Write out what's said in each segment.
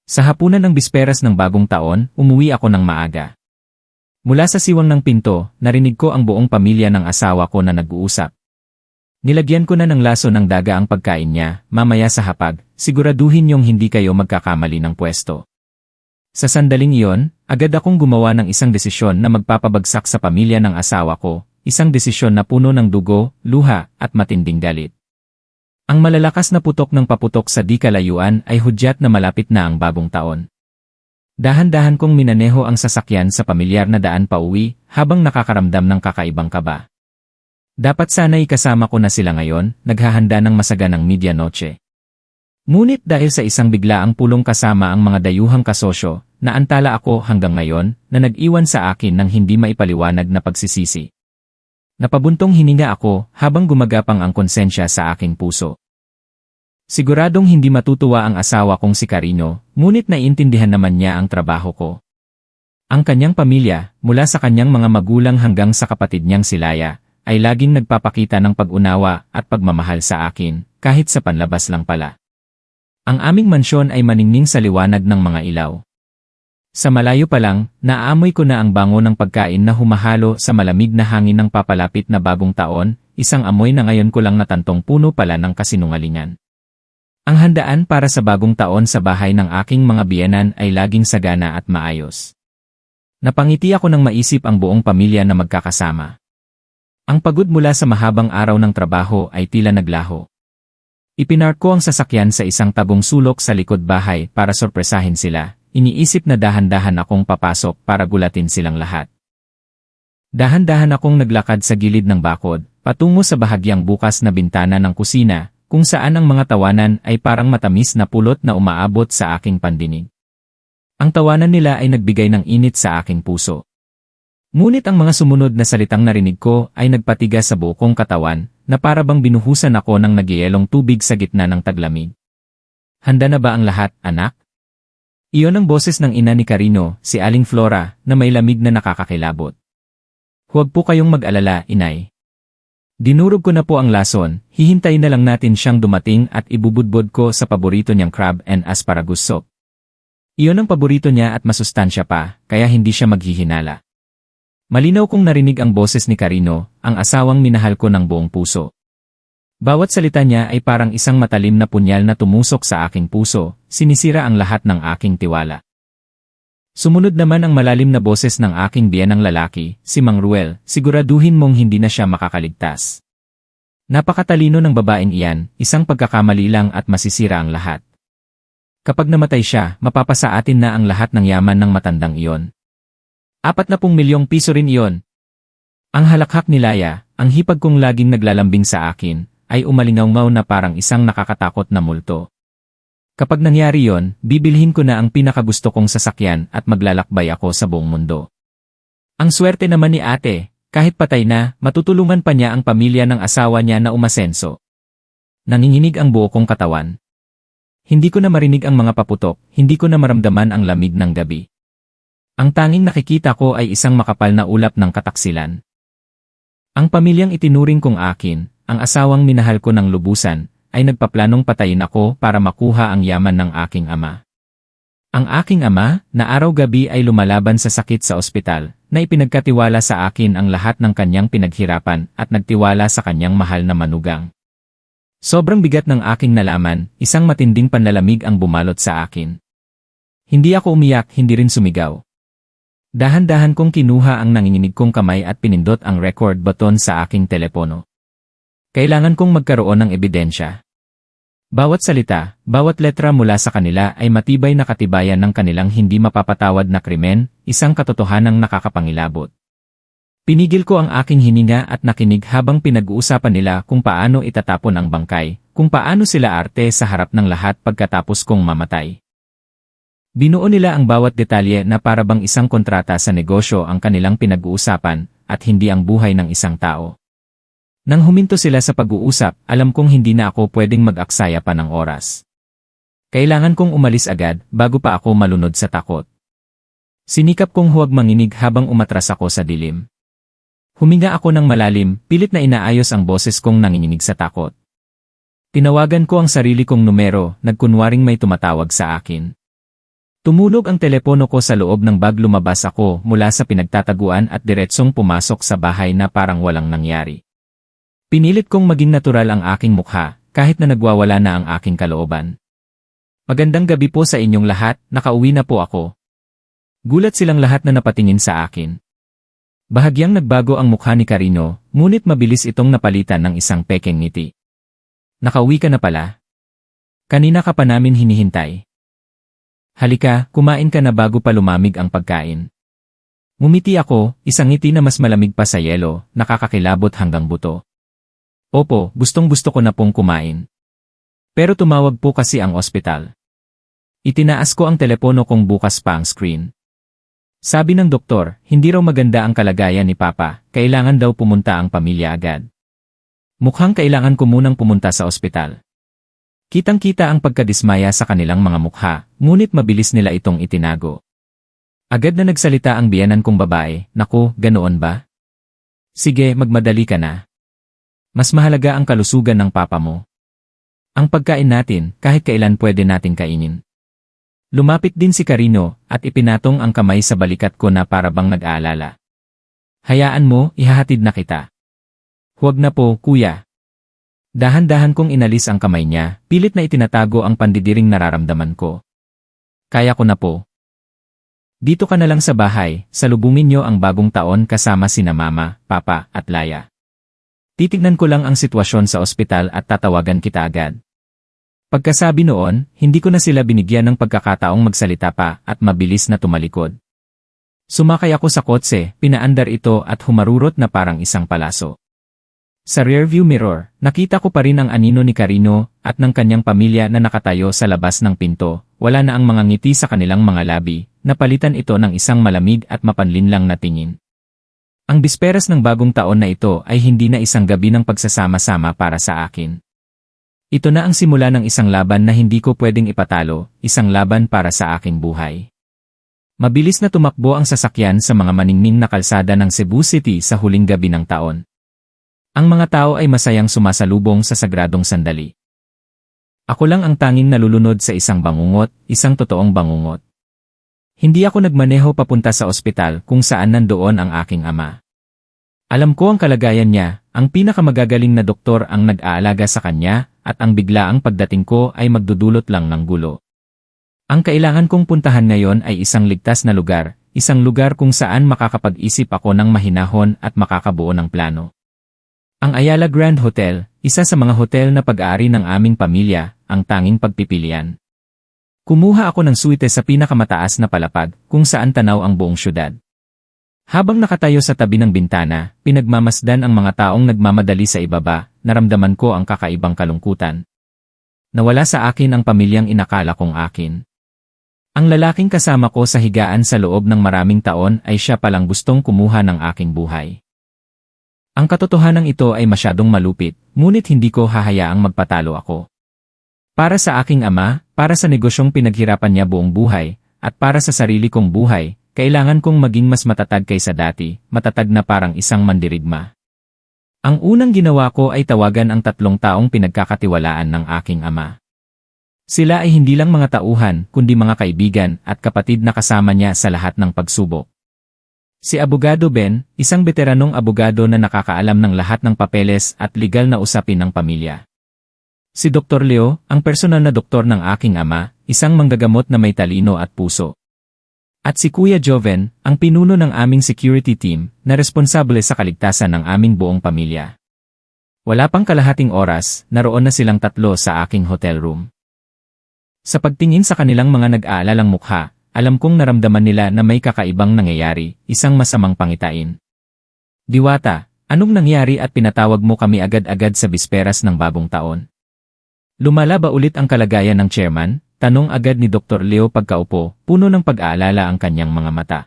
Sa hapunan ng bisperas ng bagong taon, umuwi ako ng maaga. Mula sa siwang ng pinto, narinig ko ang buong pamilya ng asawa ko na nag-uusap. Nilagyan ko na ng laso ng daga ang pagkain niya, mamaya sa hapag, siguraduhin niyong hindi kayo magkakamali ng pwesto. Sa sandaling iyon, agad akong gumawa ng isang desisyon na magpapabagsak sa pamilya ng asawa ko, isang desisyon na puno ng dugo, luha, at matinding galit. Ang malalakas na putok ng paputok sa di kalayuan ay hudyat na malapit na ang bagong taon. Dahan-dahan kong minaneho ang sasakyan sa pamilyar na daan pauwi habang nakakaramdam ng kakaibang kaba. Dapat sana'y kasama ko na sila ngayon, naghahanda ng masaganang medianoche. Ngunit dahil sa isang biglaang pulong kasama ang mga dayuhang kasosyo, naantala ako hanggang ngayon na nag-iwan sa akin ng hindi maipaliwanag na pagsisisi. Napabuntong hininga ako habang gumagapang ang konsensya sa aking puso. Siguradong hindi matutuwa ang asawa kong si Carino, ngunit naiintindihan naman niya ang trabaho ko. Ang kanyang pamilya, mula sa kanyang mga magulang hanggang sa kapatid niyang si Laya, ay laging nagpapakita ng pag-unawa at pagmamahal sa akin, kahit sa panlabas lang pala. Ang aming mansyon ay maningning sa liwanag ng mga ilaw. Sa malayo pa lang, naaamoy ko na ang bango ng pagkain na humahalo sa malamig na hangin ng papalapit na bagong taon, isang amoy na ngayon ko lang natantong puno pala ng kasinungalingan. Ang handaan para sa bagong taon sa bahay ng aking mga biyenan ay laging sagana at maayos. Napangiti ako nang maisip ang buong pamilya na magkakasama. Ang pagod mula sa mahabang araw ng trabaho ay tila naglaho. Ipinark ko ang sasakyan sa isang tabong sulok sa likod bahay para sorpresahin sila. Iniisip na dahan-dahan akong papasok para gulatin silang lahat. Dahan-dahan akong naglakad sa gilid ng bakod, patungo sa bahagyang bukas na bintana ng kusina, kung saan ang mga tawanan ay parang matamis na pulot na umaabot sa aking pandinig. Ang tawanan nila ay nagbigay ng init sa aking puso. Ngunit ang mga sumunod na salitang narinig ko ay nagpatigas sa buo kong katawan, na para bang binuhusan ako ng nagyayelong tubig sa gitna ng taglamig. Handa na ba ang lahat, anak? Iyon ang boses ng ina ni Carino, si Aling Flora, na may lamig na nakakakilabot. Huwag po kayong mag-alala, inay. Dinurog ko na po ang lason, hihintayin na lang natin siyang dumating at ibubudbod ko sa paborito niyang crab and asparagus soup. Iyon ang paborito niya at masustansya pa, kaya hindi siya maghihinala. Malinaw kong narinig ang boses ni Carino, ang asawang minahal ko ng buong puso. Bawat salita niya ay parang isang matalim na punyal na tumusok sa aking puso, sinisira ang lahat ng aking tiwala. Sumunod naman ang malalim na boses ng aking biyenang lalaki, si Mang Ruel, siguraduhin mong hindi na siya makakaligtas. Napakatalino ng babaeng iyan, isang pagkakamali lang at masisira ang lahat. Kapag namatay siya, mapapasa atin na ang lahat ng yaman ng matandang iyon. 40 milyong piso rin iyon. Ang halakhak ni Laya, ang hipag kong laging naglalambing sa akin, ay umalingaw-ngaw na parang isang nakakatakot na multo. Kapag nangyari yon, bibilhin ko na ang pinakagusto kong sasakyan at maglalakbay ako sa buong mundo. Ang swerte naman ni ate, kahit patay na, matutulungan pa niya ang pamilya ng asawa niya na umasenso. Nanginginig ang buo kong katawan. Hindi ko na marinig ang mga paputok, hindi ko na maramdaman ang lamig ng gabi. Ang tanging nakikita ko ay isang makapal na ulap ng kataksilan. Ang pamilyang itinuring kong akin, ang asawang minahal ko ng lubusan, ay nagpaplanong patayin ako para makuha ang yaman ng aking ama. Ang aking ama, na araw-gabi ay lumalaban sa sakit sa ospital, na ipinagkatiwala sa akin ang lahat ng kanyang pinaghirapan at nagtiwala sa kanyang mahal na manugang. Sobrang bigat ng aking nalaman, isang matinding panlalamig ang bumalot sa akin. Hindi ako umiyak, hindi rin sumigaw. Dahan-dahan kong kinuha ang nanginginig kong kamay at pinindot ang record button sa aking telepono. Kailangan kong magkaroon ng ebidensya. Bawat salita, bawat letra mula sa kanila ay matibay na katibayan ng kanilang hindi mapapatawad na krimen, isang katotohanang nakakapangilabot. Pinigil ko ang aking hininga at nakinig habang pinag-uusapan nila kung paano itatapon ang bangkay, kung paano sila arte sa harap ng lahat pagkatapos kong mamatay. Binuo nila ang bawat detalye na para bang isang kontrata sa negosyo ang kanilang pinag-uusapan, at hindi ang buhay ng isang tao. Nang huminto sila sa pag-uusap, alam kong hindi na ako pwedeng mag-aksaya pa ng oras. Kailangan kong umalis agad, bago pa ako malunod sa takot. Sinikap kong huwag manginig habang umatras ako sa dilim. Huminga ako ng malalim, pilit na inaayos ang boses kong nanginginig sa takot. Tinawagan ko ang sarili kong numero, nagkunwaring may tumatawag sa akin. Tumulog ang telepono ko sa loob ng bag, lumabas ako mula sa pinagtataguan at diretsong pumasok sa bahay na parang walang nangyari. Pinilit kong maging natural ang aking mukha, kahit na nagwawala na ang aking kalooban. Magandang gabi po sa inyong lahat, nakauwi na po ako. Gulat silang lahat na napatingin sa akin. Bahagyang nagbago ang mukha ni Carino, ngunit mabilis itong napalitan ng isang pekeng ngiti. Nakauwi ka na pala? Kanina ka pa namin hinihintay. Halika, kumain ka na bago pa lumamig ang pagkain. Ngumiti ako, isang ngiti na mas malamig pa sa yelo, nakakakilabot hanggang buto. Opo, gustong-gusto ko na pong kumain. Pero tumawag po kasi ang ospital. Itinaas ko ang telepono kong bukas pa ang screen. Sabi ng doktor, hindi raw maganda ang kalagayan ni Papa, kailangan daw pumunta ang pamilya agad. Mukhang kailangan ko munang pumunta sa ospital. Kitang-kita ang pagkadismaya sa kanilang mga mukha, ngunit mabilis nila itong itinago. Agad na nagsalita ang biyanan kong babae, naku, ganoon ba? Sige, magmadali ka na. Mas mahalaga ang kalusugan ng papa mo. Ang pagkain natin, kahit kailan pwede nating kainin. Lumapit din si Carino, at ipinatong ang kamay sa balikat ko na para bang nag-aalala. Hayaan mo, ihahatid na kita. Huwag na po, kuya. Dahan-dahan kong inalis ang kamay niya, pilit na itinatago ang pandidiring nararamdaman ko. Kaya ko na po. Dito ka na lang sa bahay, salubungin niyo ang bagong taon kasama sina Mama, Papa, at Laya. Titignan ko lang ang sitwasyon sa ospital at tatawagan kita agad. Pagkasabi noon, hindi ko na sila binigyan ng pagkakataong magsalita pa at mabilis na tumalikod. Sumakay ako sa kotse, pinaandar ito at humarurot na parang isang palaso. Sa rearview mirror, nakita ko pa rin ang anino ni Carino at ng kanyang pamilya na nakatayo sa labas ng pinto, wala na ang mga ngiti sa kanilang mga labi, napalitan ito ng isang malamig at mapanlinlang na tingin. Ang bisperas ng bagong taon na ito ay hindi na isang gabi ng pagsasama-sama para sa akin. Ito na ang simula ng isang laban na hindi ko pwedeng ipatalo, isang laban para sa aking buhay. Mabilis na tumakbo ang sasakyan sa mga maningning na kalsada ng Cebu City sa huling gabi ng taon. Ang mga tao ay masayang sumasalubong sa sagradong sandali. Ako lang ang tanging nalulunod sa isang bangungot, isang totoong bangungot. Hindi ako nagmaneho papunta sa ospital kung saan nandoon ang aking ama. Alam ko ang kalagayan niya, ang pinakamagagaling na doktor ang nag-aalaga sa kanya, at ang biglaang pagdating ko ay magdudulot lang ng gulo. Ang kailangan kong puntahan ngayon ay isang ligtas na lugar, isang lugar kung saan makakapag-isip ako ng mahinahon at makakabuo ng plano. Ang Ayala Grand Hotel, isa sa mga hotel na pag-aari ng aming pamilya, ang tanging pagpipilian. Kumuha ako ng suite sa pinakamataas na palapag, kung saan tanaw ang buong syudad. Habang nakatayo sa tabi ng bintana, pinagmamasdan ang mga taong nagmamadali sa ibaba, naramdaman ko ang kakaibang kalungkutan. Nawala sa akin ang pamilyang inakala kong akin. Ang lalaking kasama ko sa higaan sa loob ng maraming taon ay siya palang gustong kumuha ng aking buhay. Ang katotohanan ito ay masyadong malupit, ngunit hindi ko hahayaang magpatalo ako. Para sa aking ama, para sa negosyong pinaghirapan niya buong buhay, at para sa sarili kong buhay, kailangan kong maging mas matatag kaysa dati, matatag na parang isang mandirigma. Ang unang ginawa ko ay tawagan ang 3 taong pinagkakatiwalaan ng aking ama. Sila ay hindi lang mga tauhan, kundi mga kaibigan at kapatid na kasama niya sa lahat ng pagsubok. Si Abogado Ben, isang veteranong abogado na nakakaalam ng lahat ng papeles at legal na usapin ng pamilya. Si Dr. Leo, ang personal na doktor ng aking ama, isang manggagamot na may talino at puso. At si Kuya Joven, ang pinuno ng aming security team, na responsable sa kaligtasan ng aming buong pamilya. Wala pang kalahating oras, naroon na silang 3 sa aking hotel room. Sa pagtingin sa kanilang mga nag-aalalang mukha, alam kong naramdaman nila na may kakaibang nangyayari, isang masamang pangitain. Diwata, anong nangyari at pinatawag mo kami agad-agad sa bisperas ng bagong taon? Lumala ba ulit ang kalagayan ng chairman? Tanong agad ni Dr. Leo pagkaupo, puno ng pag-aalala ang kanyang mga mata.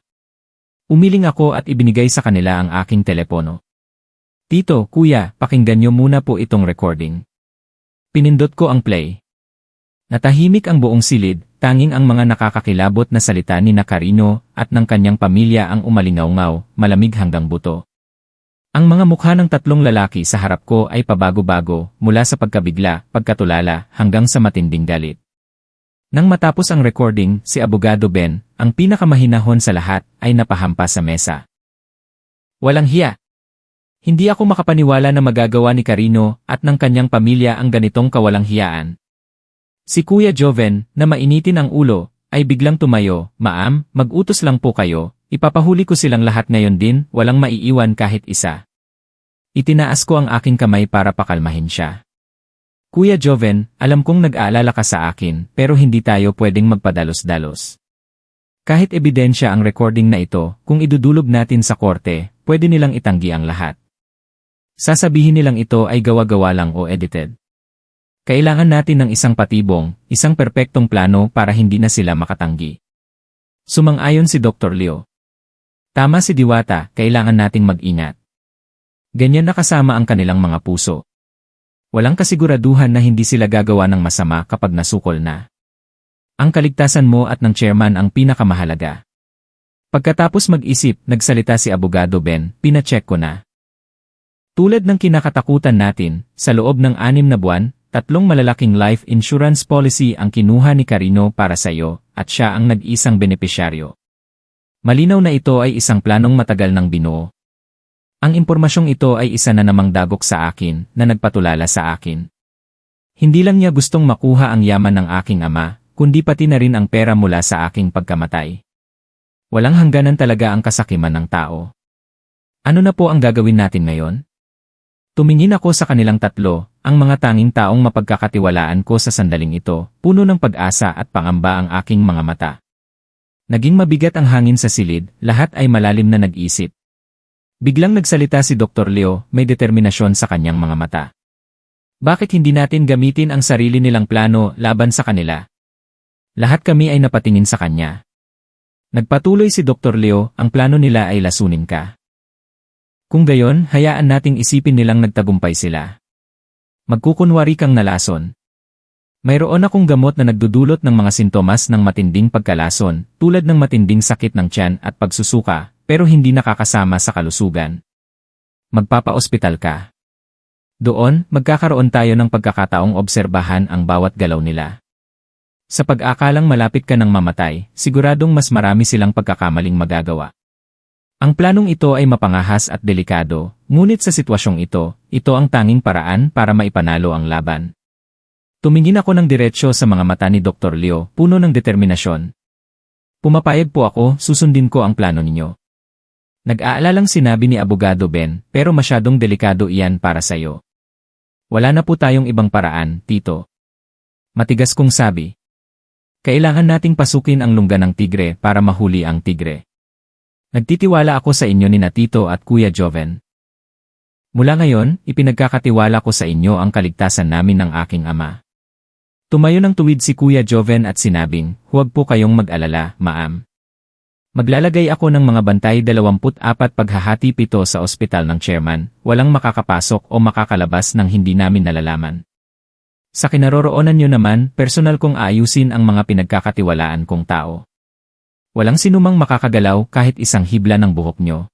Umiling ako at ibinigay sa kanila ang aking telepono. Tito, kuya, pakinggan niyo muna po itong recording. Pinindot ko ang play. Natahimik ang buong silid, tanging ang mga nakakakilabot na salita ni Carino at ng kanyang pamilya ang umalingaw-ngaw, malamig hanggang buto. Ang mga mukha ng 3 lalaki sa harap ko ay pabago-bago, mula sa pagkabigla, pagkatulala, hanggang sa matinding galit. Nang matapos ang recording, si Abogado Ben, ang pinakamahinahon sa lahat, ay napahampas sa mesa. Walang hiya. Hindi ako makapaniwala na magagawa ni Carino at ng kanyang pamilya ang ganitong kawalang hiyaan. Si Kuya Joven, na mainitin ang ulo, ay biglang tumayo, "Ma'am, mag-utos lang po kayo, ipapahuli ko silang lahat ngayon din, walang maiiwan kahit isa." Itinaas ko ang aking kamay para pakalmahin siya. "Kuya Joven, alam kong nag-aalala ka sa akin, pero hindi tayo pwedeng magpadalos-dalos. Kahit ebidensya ang recording na ito, kung idudulog natin sa korte, pwede nilang itanggi ang lahat. Sasabihin nilang ito ay gawa-gawa lang o edited. Kailangan natin ng isang patibong, isang perpektong plano para hindi na sila makatanggi." Sumang-ayon si Dr. Leo. Tama si Diwata, kailangan nating mag-ingat. Ganyan nakasama ang kanilang mga puso. Walang kasiguraduhan na hindi sila gagawa ng masama kapag nasukol na. Ang kaligtasan mo at ng chairman ang pinakamahalaga. Pagkatapos mag-isip, nagsalita si Abogado Ben, "Pina-check ko na. Tulad ng kinakatakutan natin, sa loob ng 6 na buwan, 3 malalaking life insurance policy ang kinuha ni Carino para sa iyo, at siya ang nag-isang benepisyaryo. Malinaw na ito ay isang planong matagal ng binuo. Ang impormasyong ito ay isa na namang dagok sa akin na nagpatulala sa akin. Hindi lang niya gustong makuha ang yaman ng aking ama, kundi pati na rin ang pera mula sa aking pagkamatay. Walang hangganan talaga ang kasakiman ng tao. Ano na po ang gagawin natin ngayon?" Tumingin ako sa kanilang tatlo, ang mga tanging taong mapagkakatiwalaan ko sa sandaling ito, puno ng pag-asa at pangamba ang aking mga mata. Naging mabigat ang hangin sa silid, lahat ay malalim na nag-isip. Biglang nagsalita si Dr. Leo, may determinasyon sa kanyang mga mata. "Bakit hindi natin gamitin ang sarili nilang plano laban sa kanila?" Lahat kami ay napatingin sa kanya. Nagpatuloy si Dr. Leo, "Ang plano nila ay lasunin ka. Kung gayon, hayaan nating isipin nilang nagtagumpay sila. Magkukunwari kang nalason. Mayroon akong gamot na nagdudulot ng mga sintomas ng matinding pagkalason, tulad ng matinding sakit ng tiyan at pagsusuka, pero hindi nakakasama sa kalusugan. Magpapa-ospital ka. Doon, magkakaroon tayo ng pagkakataong obserbahan ang bawat galaw nila. Sa pag-akalang malapit ka ng mamatay, siguradong mas marami silang pagkakamaling magagawa. Ang planong ito ay mapangahas at delikado, ngunit sa sitwasyong ito, ito ang tanging paraan para maipanalo ang laban." Tumingin ako ng diretsyo sa mga mata ni Dr. Leo, puno ng determinasyon. "Pumapayag po ako, susundin ko ang plano ninyo. Nag-aalalang sinabi ni Abogado Ben, pero masyadong delikado iyan para sayo. Wala na po tayong ibang paraan, Tito." Matigas kong sabi. "Kailangan nating pasukin ang lungga ng tigre para mahuli ang tigre. Nagtitiwala ako sa inyo ni Tito at Kuya Joven. Mula ngayon, ipinagkakatiwala ko sa inyo ang kaligtasan namin ng aking ama." Tumayo ng tuwid si Kuya Joven at sinabing, "Huwag po kayong mag-alala, ma'am. Maglalagay ako ng mga bantay 24 paghahati 7 sa ospital ng chairman, walang makakapasok o makakalabas ng hindi namin nalalaman. Sa kinaroroonan nyo naman, personal kong aayusin ang mga pinagkakatiwalaan kong tao. Walang sinumang makakagalaw kahit isang hibla ng buhok nyo."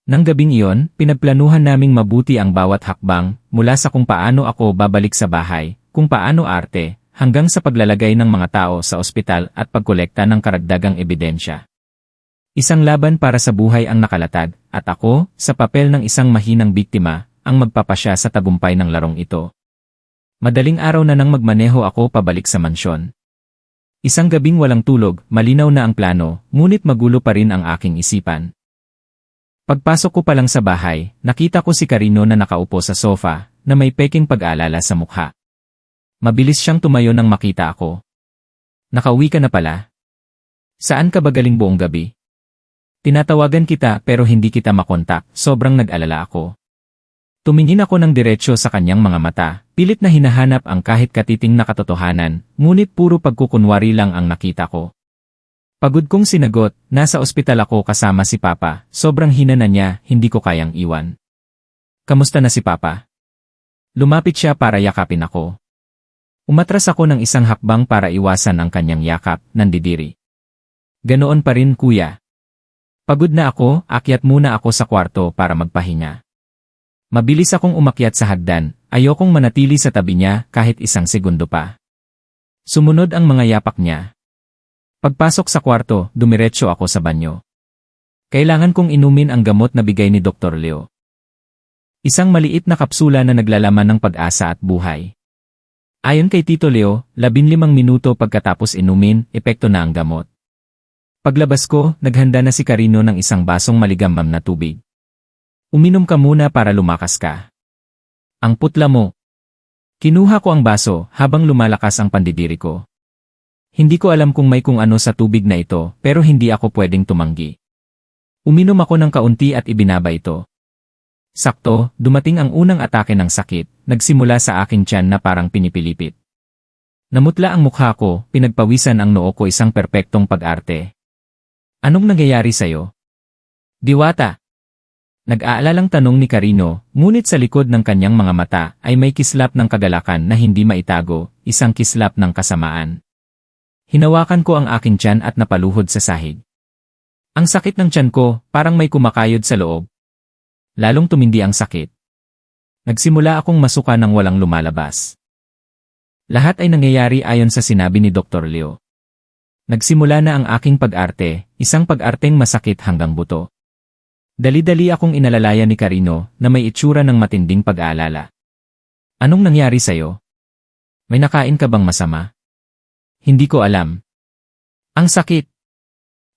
Nang gabing iyon, pinagplanuhan naming mabuti ang bawat hakbang, mula sa kung paano ako babalik sa bahay, kung paano arte, hanggang sa paglalagay ng mga tao sa ospital at pagkolekta ng karagdagang ebidensya. Isang laban para sa buhay ang nakalatag, at ako, sa papel ng isang mahinang biktima, ang magpapasya sa tagumpay ng larong ito. Madaling araw na nang magmaneho ako pabalik sa mansyon. Isang gabing walang tulog, malinaw na ang plano, ngunit magulo pa rin ang aking isipan. Pagpasok ko pa lang sa bahay, nakita ko si Carino na nakaupo sa sofa, na may peking pag-aalala sa mukha. Mabilis siyang tumayo nang makita ako. "Nakauwi ka na pala? Saan ka ba galing buong gabi? Tinatawagan kita pero hindi kita makontak, sobrang nag-alala ako." Tumingin ako ng diretsyo sa kanyang mga mata, pilit na hinahanap ang kahit katiting na katotohanan, ngunit puro pagkukunwari lang ang nakita ko. Pagod kong sinagot, "Nasa ospital ako kasama si Papa, sobrang hina na niya, hindi ko kayang iwan." "Kamusta na si Papa?" Lumapit siya para yakapin ako. Umatras ako ng isang hakbang para iwasan ang kanyang yakap, nandidiri. "Ganoon pa rin, kuya. Pagod na ako, akyat muna ako sa kwarto para magpahinga." Mabilis akong umakyat sa hagdan, ayokong manatili sa tabi niya kahit isang segundo pa. Sumunod ang mga yapak niya. Pagpasok sa kwarto, dumiretso ako sa banyo. Kailangan kong inumin ang gamot na bigay ni Dr. Leo. Isang maliit na kapsula na naglalaman ng pag-asa at buhay. Ayon kay Tito Leo, 15 minuto pagkatapos inumin, epekto na ang gamot. Paglabas ko, naghanda na si Carino ng isang basong maligambam na tubig. Uminom ka muna para lumakas ka. Ang putla mo. Kinuha ko ang baso habang lumalakas ang pandidiri ko. Hindi ko alam kung may kung ano sa tubig na ito, pero hindi ako pwedeng tumanggi. Uminom ako ng kaunti at ibinaba ito. Sakto, dumating ang unang atake ng sakit, nagsimula sa aking tiyan na parang pinipilipit. Namutla ang mukha ko, pinagpawisan ang noo ko, isang perpektong pag-arte. Anong nangyayari sa'yo? Diwata. Nag-aalalang tanong ni Carino, ngunit sa likod ng kanyang mga mata ay may kislap ng kagalakan na hindi maitago, isang kislap ng kasamaan. Hinawakan ko ang aking tiyan at napaluhod sa sahig. Ang sakit ng tiyan ko, parang may kumakayod sa loob. Lalong tumindi ang sakit. Nagsimula akong masuka ng walang lumalabas. Lahat ay nangyayari ayon sa sinabi ni Dr. Leo. Nagsimula na ang aking pag-arte, isang pag-arteng masakit hanggang buto. Dali-dali akong inalalaya ni Carino na may itsura ng matinding pag-aalala. Anong nangyari sa'yo? May nakain ka bang masama? Hindi ko alam. Ang sakit.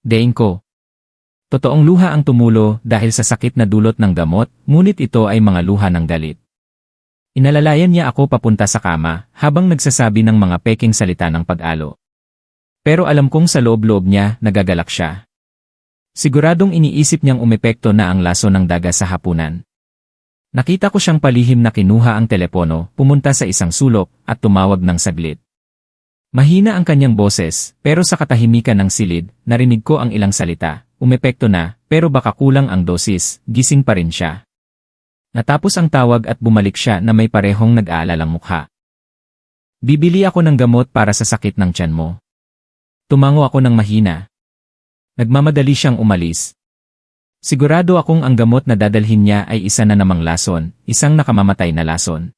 Dein ko. Totoong luha ang tumulo dahil sa sakit na dulot ng gamot, ngunit ito ay mga luha ng galit. Inalalayan niya ako papunta sa kama habang nagsasabi ng mga peking salita ng pag-alo. Pero alam kong sa loob-loob niya nagagalak siya. Siguradong iniisip niyang umepekto na ang laso ng daga sa hapunan. Nakita ko siyang palihim na kinuha ang telepono, pumunta sa isang sulok at tumawag ng saglit. Mahina ang kanyang boses, pero sa katahimikan ng silid, narinig ko ang ilang salita. Umepekto na, pero baka kulang ang dosis, gising pa rin siya. Natapos ang tawag at bumalik siya na may parehong nag-aalalang mukha. Bibili ako ng gamot para sa sakit ng tiyan mo. Tumango ako ng mahina. Nagmamadali siyang umalis. Sigurado akong ang gamot na dadalhin niya ay isa na namang lason, isang nakamamatay na lason.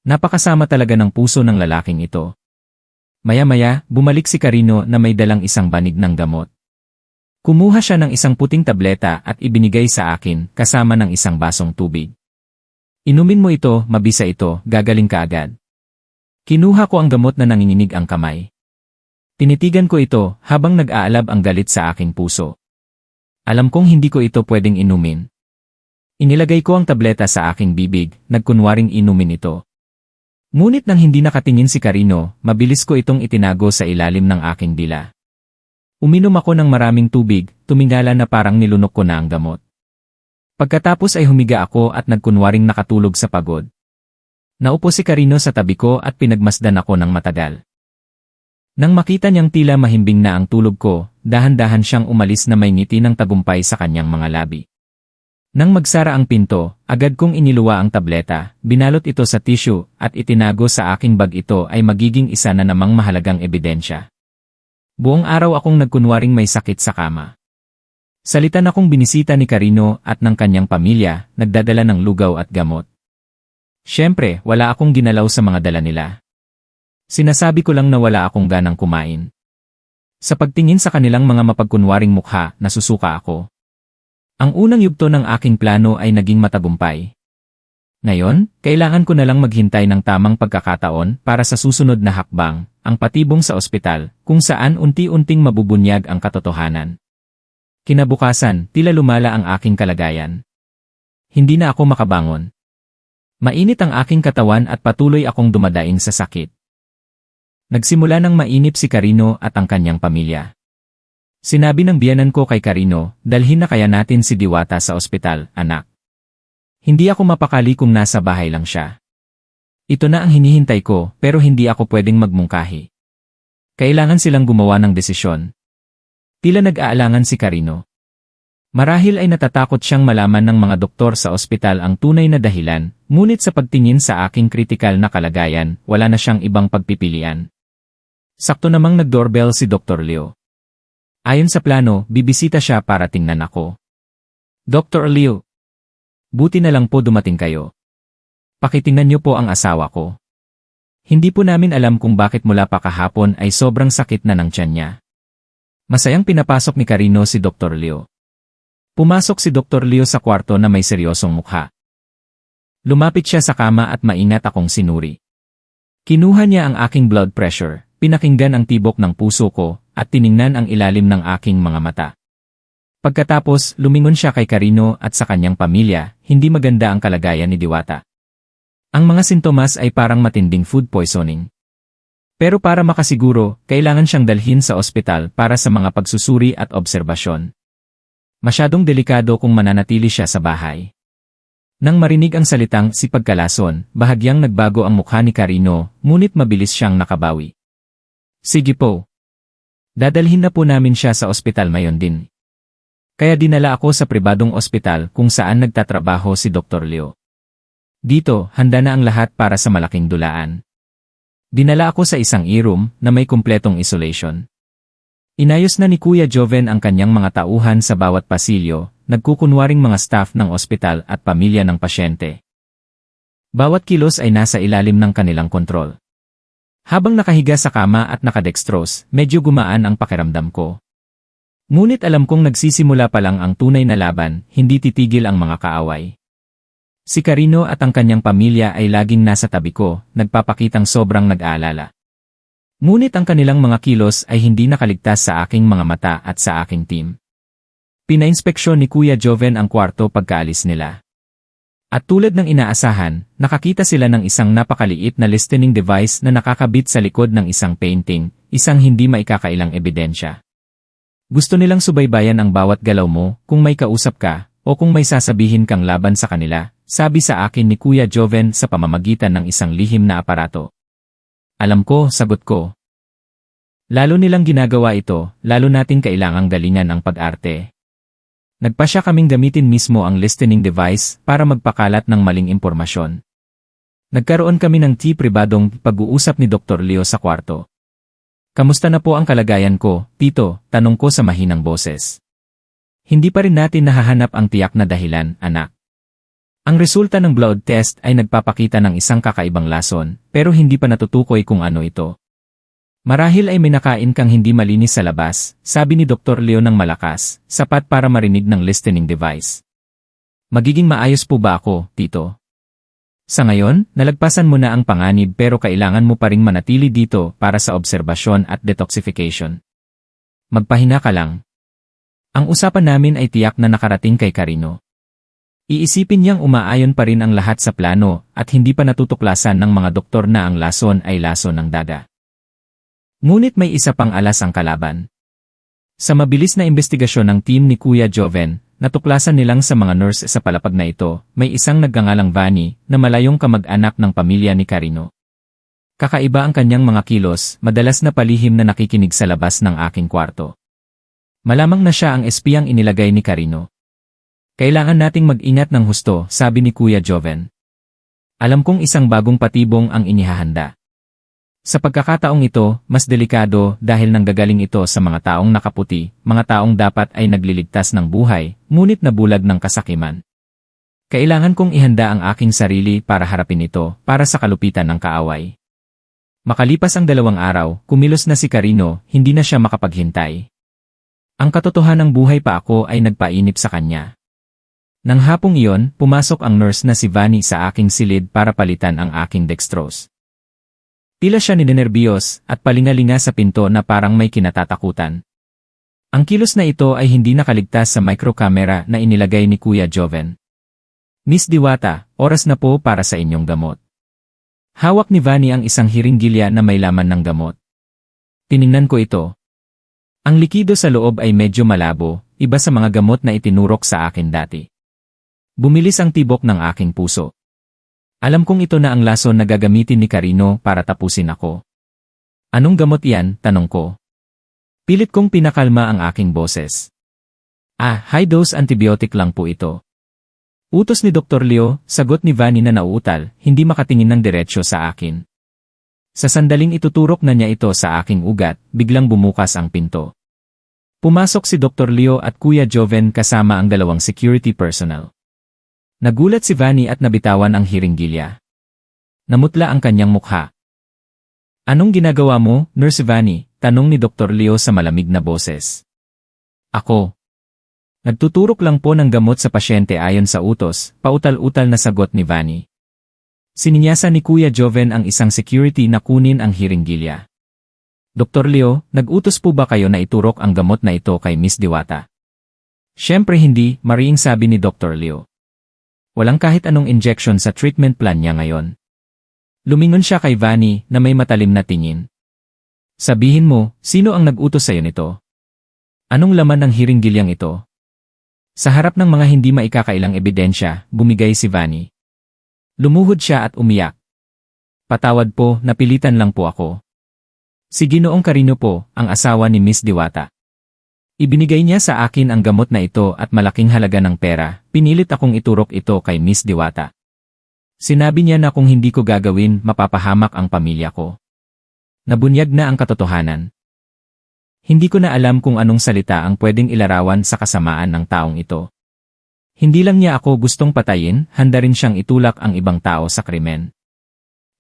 Napakasama talaga ng puso ng lalaking ito. Maya-maya, bumalik si Carino na may dalang isang banig ng gamot. Kumuha siya ng isang puting tableta at ibinigay sa akin kasama ng isang basong tubig. Inumin mo ito, mabisa ito, gagaling ka agad. Kinuha ko ang gamot na nanginginig ang kamay. Tinitigan ko ito habang nag-aalab ang galit sa aking puso. Alam kong hindi ko ito pwedeng inumin. Inilagay ko ang tableta sa aking bibig, nagkunwaring inumin ito. Ngunit nang hindi nakatingin si Carino, mabilis ko itong itinago sa ilalim ng aking dila. Uminom ako ng maraming tubig, tumingala na parang nilunok ko na ang gamot. Pagkatapos ay humiga ako at nagkunwaring nakatulog sa pagod. Naupo si Carino sa tabi ko at pinagmasdan ako ng matagal. Nang makita niyang tila mahimbing na ang tulog ko, dahan-dahan siyang umalis na may ngiti ng tagumpay sa kanyang mga labi. Nang magsara ang pinto, agad kong iniluwa ang tableta, binalot ito sa tissue at itinago sa aking bag. Ito ay magiging isa na namang mahalagang ebidensya. Buong araw akong nagkunwaring may sakit sa kama. Salitan akong binisita ni Carino at ng kanyang pamilya, nagdadala ng lugaw at gamot. Siyempre, wala akong ginalaw sa mga dala nila. Sinasabi ko lang na wala akong ganang kumain. Sa pagtingin sa kanilang mga mapagkunwaring mukha, nasusuka ako. Ang unang yugto ng aking plano ay naging matagumpay. Ngayon, kailangan ko na lang maghintay ng tamang pagkakataon para sa susunod na hakbang, ang patibong sa ospital, kung saan unti-unting mabubunyag ang katotohanan. Kinabukasan, tila lumala ang aking kalagayan. Hindi na ako makabangon. Mainit ang aking katawan at patuloy akong dumadaing sa sakit. Nagsimula ng mainip si Carino at ang kanyang pamilya. Sinabi ng biyanan ko kay Carino, dalhin na kaya natin si Diwata sa ospital, anak. Hindi ako mapakali kung nasa bahay lang siya. Ito na ang hinihintay ko, pero hindi ako pwedeng magmungkahi. Kailangan silang gumawa ng desisyon. Tila nag-aalangan si Carino. Marahil ay natatakot siyang malaman ng mga doktor sa ospital ang tunay na dahilan, ngunit sa pagtingin sa aking kritikal na kalagayan, wala na siyang ibang pagpipilian. Sakto namang nag-doorbell si Dr. Leo. Ayon sa plano, bibisita siya para tingnan ako. Dr. Leo. Buti na lang po dumating kayo. Pakitingnan niyo po ang asawa ko. Hindi po namin alam kung bakit mula pa kahapon ay sobrang sakit na ng tiyan niya. Masayang pinapasok ni Carino si Dr. Leo. Pumasok si Dr. Leo sa kwarto na may seryosong mukha. Lumapit siya sa kama at maingat akong sinuri. Kinuha niya ang aking blood pressure, pinakinggan ang tibok ng puso ko, at tiningnan ang ilalim ng aking mga mata. Pagkatapos, lumingon siya kay Carino at sa kanyang pamilya, hindi maganda ang kalagayan ni Diwata. Ang mga sintomas ay parang matinding food poisoning. Pero para makasiguro, kailangan siyang dalhin sa ospital para sa mga pagsusuri at obserbasyon. Masyadong delikado kung mananatili siya sa bahay. Nang marinig ang salitang si pagkalason, bahagyang nagbago ang mukha ni Carino, ngunit mabilis siyang nakabawi. Sige po. Dadalhin na po namin siya sa ospital mayon din. Kaya dinala ako sa pribadong ospital kung saan nagtatrabaho si Dr. Leo. Dito, handa na ang lahat para sa malaking dulaan. Dinala ako sa isang e-room na may kumpletong isolation. Inayos na ni Kuya Joven ang kanyang mga tauhan sa bawat pasilyo, nagkukunwaring mga staff ng ospital at pamilya ng pasyente. Bawat kilos ay nasa ilalim ng kanilang kontrol. Habang nakahiga sa kama at nakadextrose, medyo gumaan ang pakiramdam ko. Ngunit alam kong nagsisimula pa lang ang tunay na laban, hindi titigil ang mga kaaway. Si Carino at ang kanyang pamilya ay laging nasa tabi ko, nagpapakitang sobrang nag-aalala. Ngunit ang kanilang mga kilos ay hindi nakaligtas sa aking mga mata at sa aking team. Pinainspeksyon ni Kuya Joven ang kwarto pagkaalis nila. At tulad ng inaasahan, nakakita sila ng isang napakaliit na listening device na nakakabit sa likod ng isang painting, isang hindi maikakailang ebidensya. Gusto nilang subaybayan ang bawat galaw mo, kung may kausap ka, o kung may sasabihin kang laban sa kanila, sabi sa akin ni Kuya Joven sa pamamagitan ng isang lihim na aparato. Alam ko, sagot ko. Lalo nilang ginagawa ito, lalo nating kailangang galingan ang pag-arte. Nagpasya kaming gamitin mismo ang listening device para magpakalat ng maling impormasyon. Nagkaroon kami ng pribadong pag-uusap ni Dr. Leo sa kwarto. Kamusta na po ang kalagayan ko, Tito? Tanong ko sa mahinang boses. Hindi pa rin natin nahahanap ang tiyak na dahilan, anak. Ang resulta ng blood test ay nagpapakita ng isang kakaibang lason, pero hindi pa natutukoy kung ano ito. Marahil ay may nakain kang hindi malinis sa labas, sabi ni Dr. Leo ng malakas, sapat para marinig ng listening device. Magiging maayos po ba ako, Tito? Sa ngayon, nalagpasan mo na ang panganib pero kailangan mo pa ring manatili dito para sa obserbasyon at detoxification. Magpahinga ka lang. Ang usapan namin ay tiyak na nakarating kay Carino. Iisipin niyang umaayon pa rin ang lahat sa plano at hindi pa natutuklasan ng mga doktor na ang lason ay lason ng daga. Ngunit may isa pang alas ang kalaban. Sa mabilis na investigasyon ng team ni Kuya Joven, natuklasan nilang sa mga nurse sa palapag na ito, may isang nagngangalang Vani na malayong kamag-anak ng pamilya ni Carino. Kakaiba ang kanyang mga kilos, madalas na palihim na nakikinig sa labas ng aking kwarto. Malamang na siya ang espiyang inilagay ni Carino. Kailangan nating mag-ingat ng husto, sabi ni Kuya Joven. Alam kong isang bagong patibong ang inihahanda. Sa pagkakataong ito, mas delikado dahil nanggagaling ito sa mga taong nakaputi, mga taong dapat ay nagliligtas ng buhay, ngunit nabulag ng kasakiman. Kailangan kong ihanda ang aking sarili para harapin ito, para sa kalupitan ng kaaway. Makalipas ang 2 araw, kumilos na si Carino, hindi na siya makapaghintay. Ang katotohanang buhay pa ako ay nagpainip sa kanya. Nang hapong iyon, pumasok ang nurse na si Vani sa aking silid para palitan ang aking dextrose. Tila siya ninenerbiyos at palingalinga sa pinto na parang may kinatatakutan. Ang kilos na ito ay hindi nakaligtas sa microcamera na inilagay ni Kuya Joven. Miss Diwata, oras na po para sa inyong gamot. Hawak ni Vani ang isang hiringgilya na may laman ng gamot. Tiningnan ko ito. Ang likido sa loob ay medyo malabo, iba sa mga gamot na itinurok sa akin dati. Bumilis ang tibok ng aking puso. Alam kong ito na ang lason na gagamitin ni Carino para tapusin ako. Anong gamot yan? Tanong ko. Pilit kong pinakalma ang aking boses. High-dose antibiotic lang po ito. Utos ni Dr. Leo, sagot ni Vani na nauutal, hindi makatingin ng diretsyo sa akin. Sa sandaling ituturok na niya ito sa aking ugat, biglang bumukas ang pinto. Pumasok si Dr. Leo at Kuya Joven kasama ang 2 security personnel. Nagulat si Vani at nabitawan ang hiringgilya. Namutla ang kanyang mukha. Anong ginagawa mo, Nurse Vanny? Tanong ni Dr. Leo sa malamig na boses. Ako. Nagtuturok lang po ng gamot sa pasyente ayon sa utos, pautal-utal na sagot ni Vanny. Sininyasan ni Kuya Joven ang isang security na kunin ang hiringgilya. Dr. Leo, nag-utos po ba kayo na iturok ang gamot na ito kay Miss Diwata? Siyempre hindi, mariing sabi ni Dr. Leo. Walang kahit anong injection sa treatment plan niya ngayon. Lumingon siya kay Vanny na may matalim na tingin. Sabihin mo, sino ang nag-utos sa'yo nito? Anong laman ng hiringgilyang ito? Sa harap ng mga hindi maikakailang ebidensya, bumigay si Vanny. Lumuhod siya at umiyak. Patawad po, napilitan lang po ako. Si Ginoong Carino po, ang asawa ni Miss Diwata. Ibinigay niya sa akin ang gamot na ito at malaking halaga ng pera, pinilit akong iturok ito kay Miss Diwata. Sinabi niya na kung hindi ko gagawin, mapapahamak ang pamilya ko. Nabunyag na ang katotohanan. Hindi ko na alam kung anong salita ang pwedeng ilarawan sa kasamaan ng taong ito. Hindi lang niya ako gustong patayin, handa rin siyang itulak ang ibang tao sa krimen.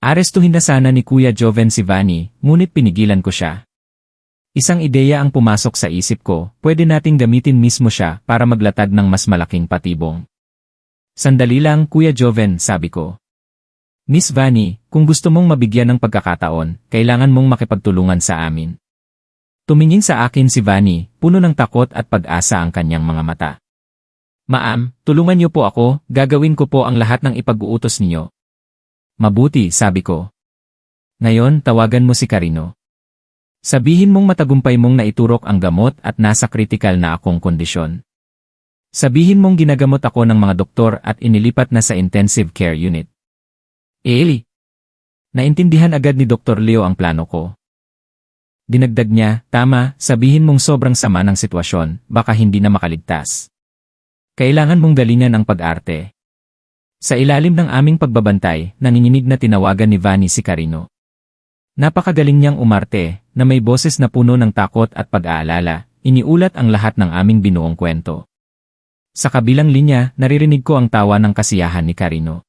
Arestuhin na sana ni Kuya Joven si Vanny, ngunit pinigilan ko siya. Isang ideya ang pumasok sa isip ko, pwede nating gamitin mismo siya para maglatag ng mas malaking patibong. Sandali lang, Kuya Joven, sabi ko. Miss Vanny, kung gusto mong mabigyan ng pagkakataon, kailangan mong makipagtulungan sa amin. Tumingin sa akin si Vanny, puno ng takot at pag-asa ang kanyang mga mata. Ma'am, tulungan niyo po ako, gagawin ko po ang lahat ng ipag-uutos niyo. Mabuti, sabi ko. Ngayon, tawagan mo si Carino. Sabihin mong matagumpay mong naiturok ang gamot at nasa kritikal na akong kondisyon. Sabihin mong ginagamot ako ng mga doktor at inilipat na sa intensive care unit. Naintindihan agad ni Dr. Leo ang plano ko. Dinagdag niya, tama, sabihin mong sobrang sama ng sitwasyon, baka hindi na makaligtas. Kailangan mong galingan ang pag-arte. Sa ilalim ng aming pagbabantay, nanginginig na tinawagan ni Vanny si Carino. Napakagaling niyang umarte, na may boses na puno ng takot at pag-aalala, iniulat ang lahat ng aming binuong kwento. Sa kabilang linya, naririnig ko ang tawa ng kasiyahan ni Carino.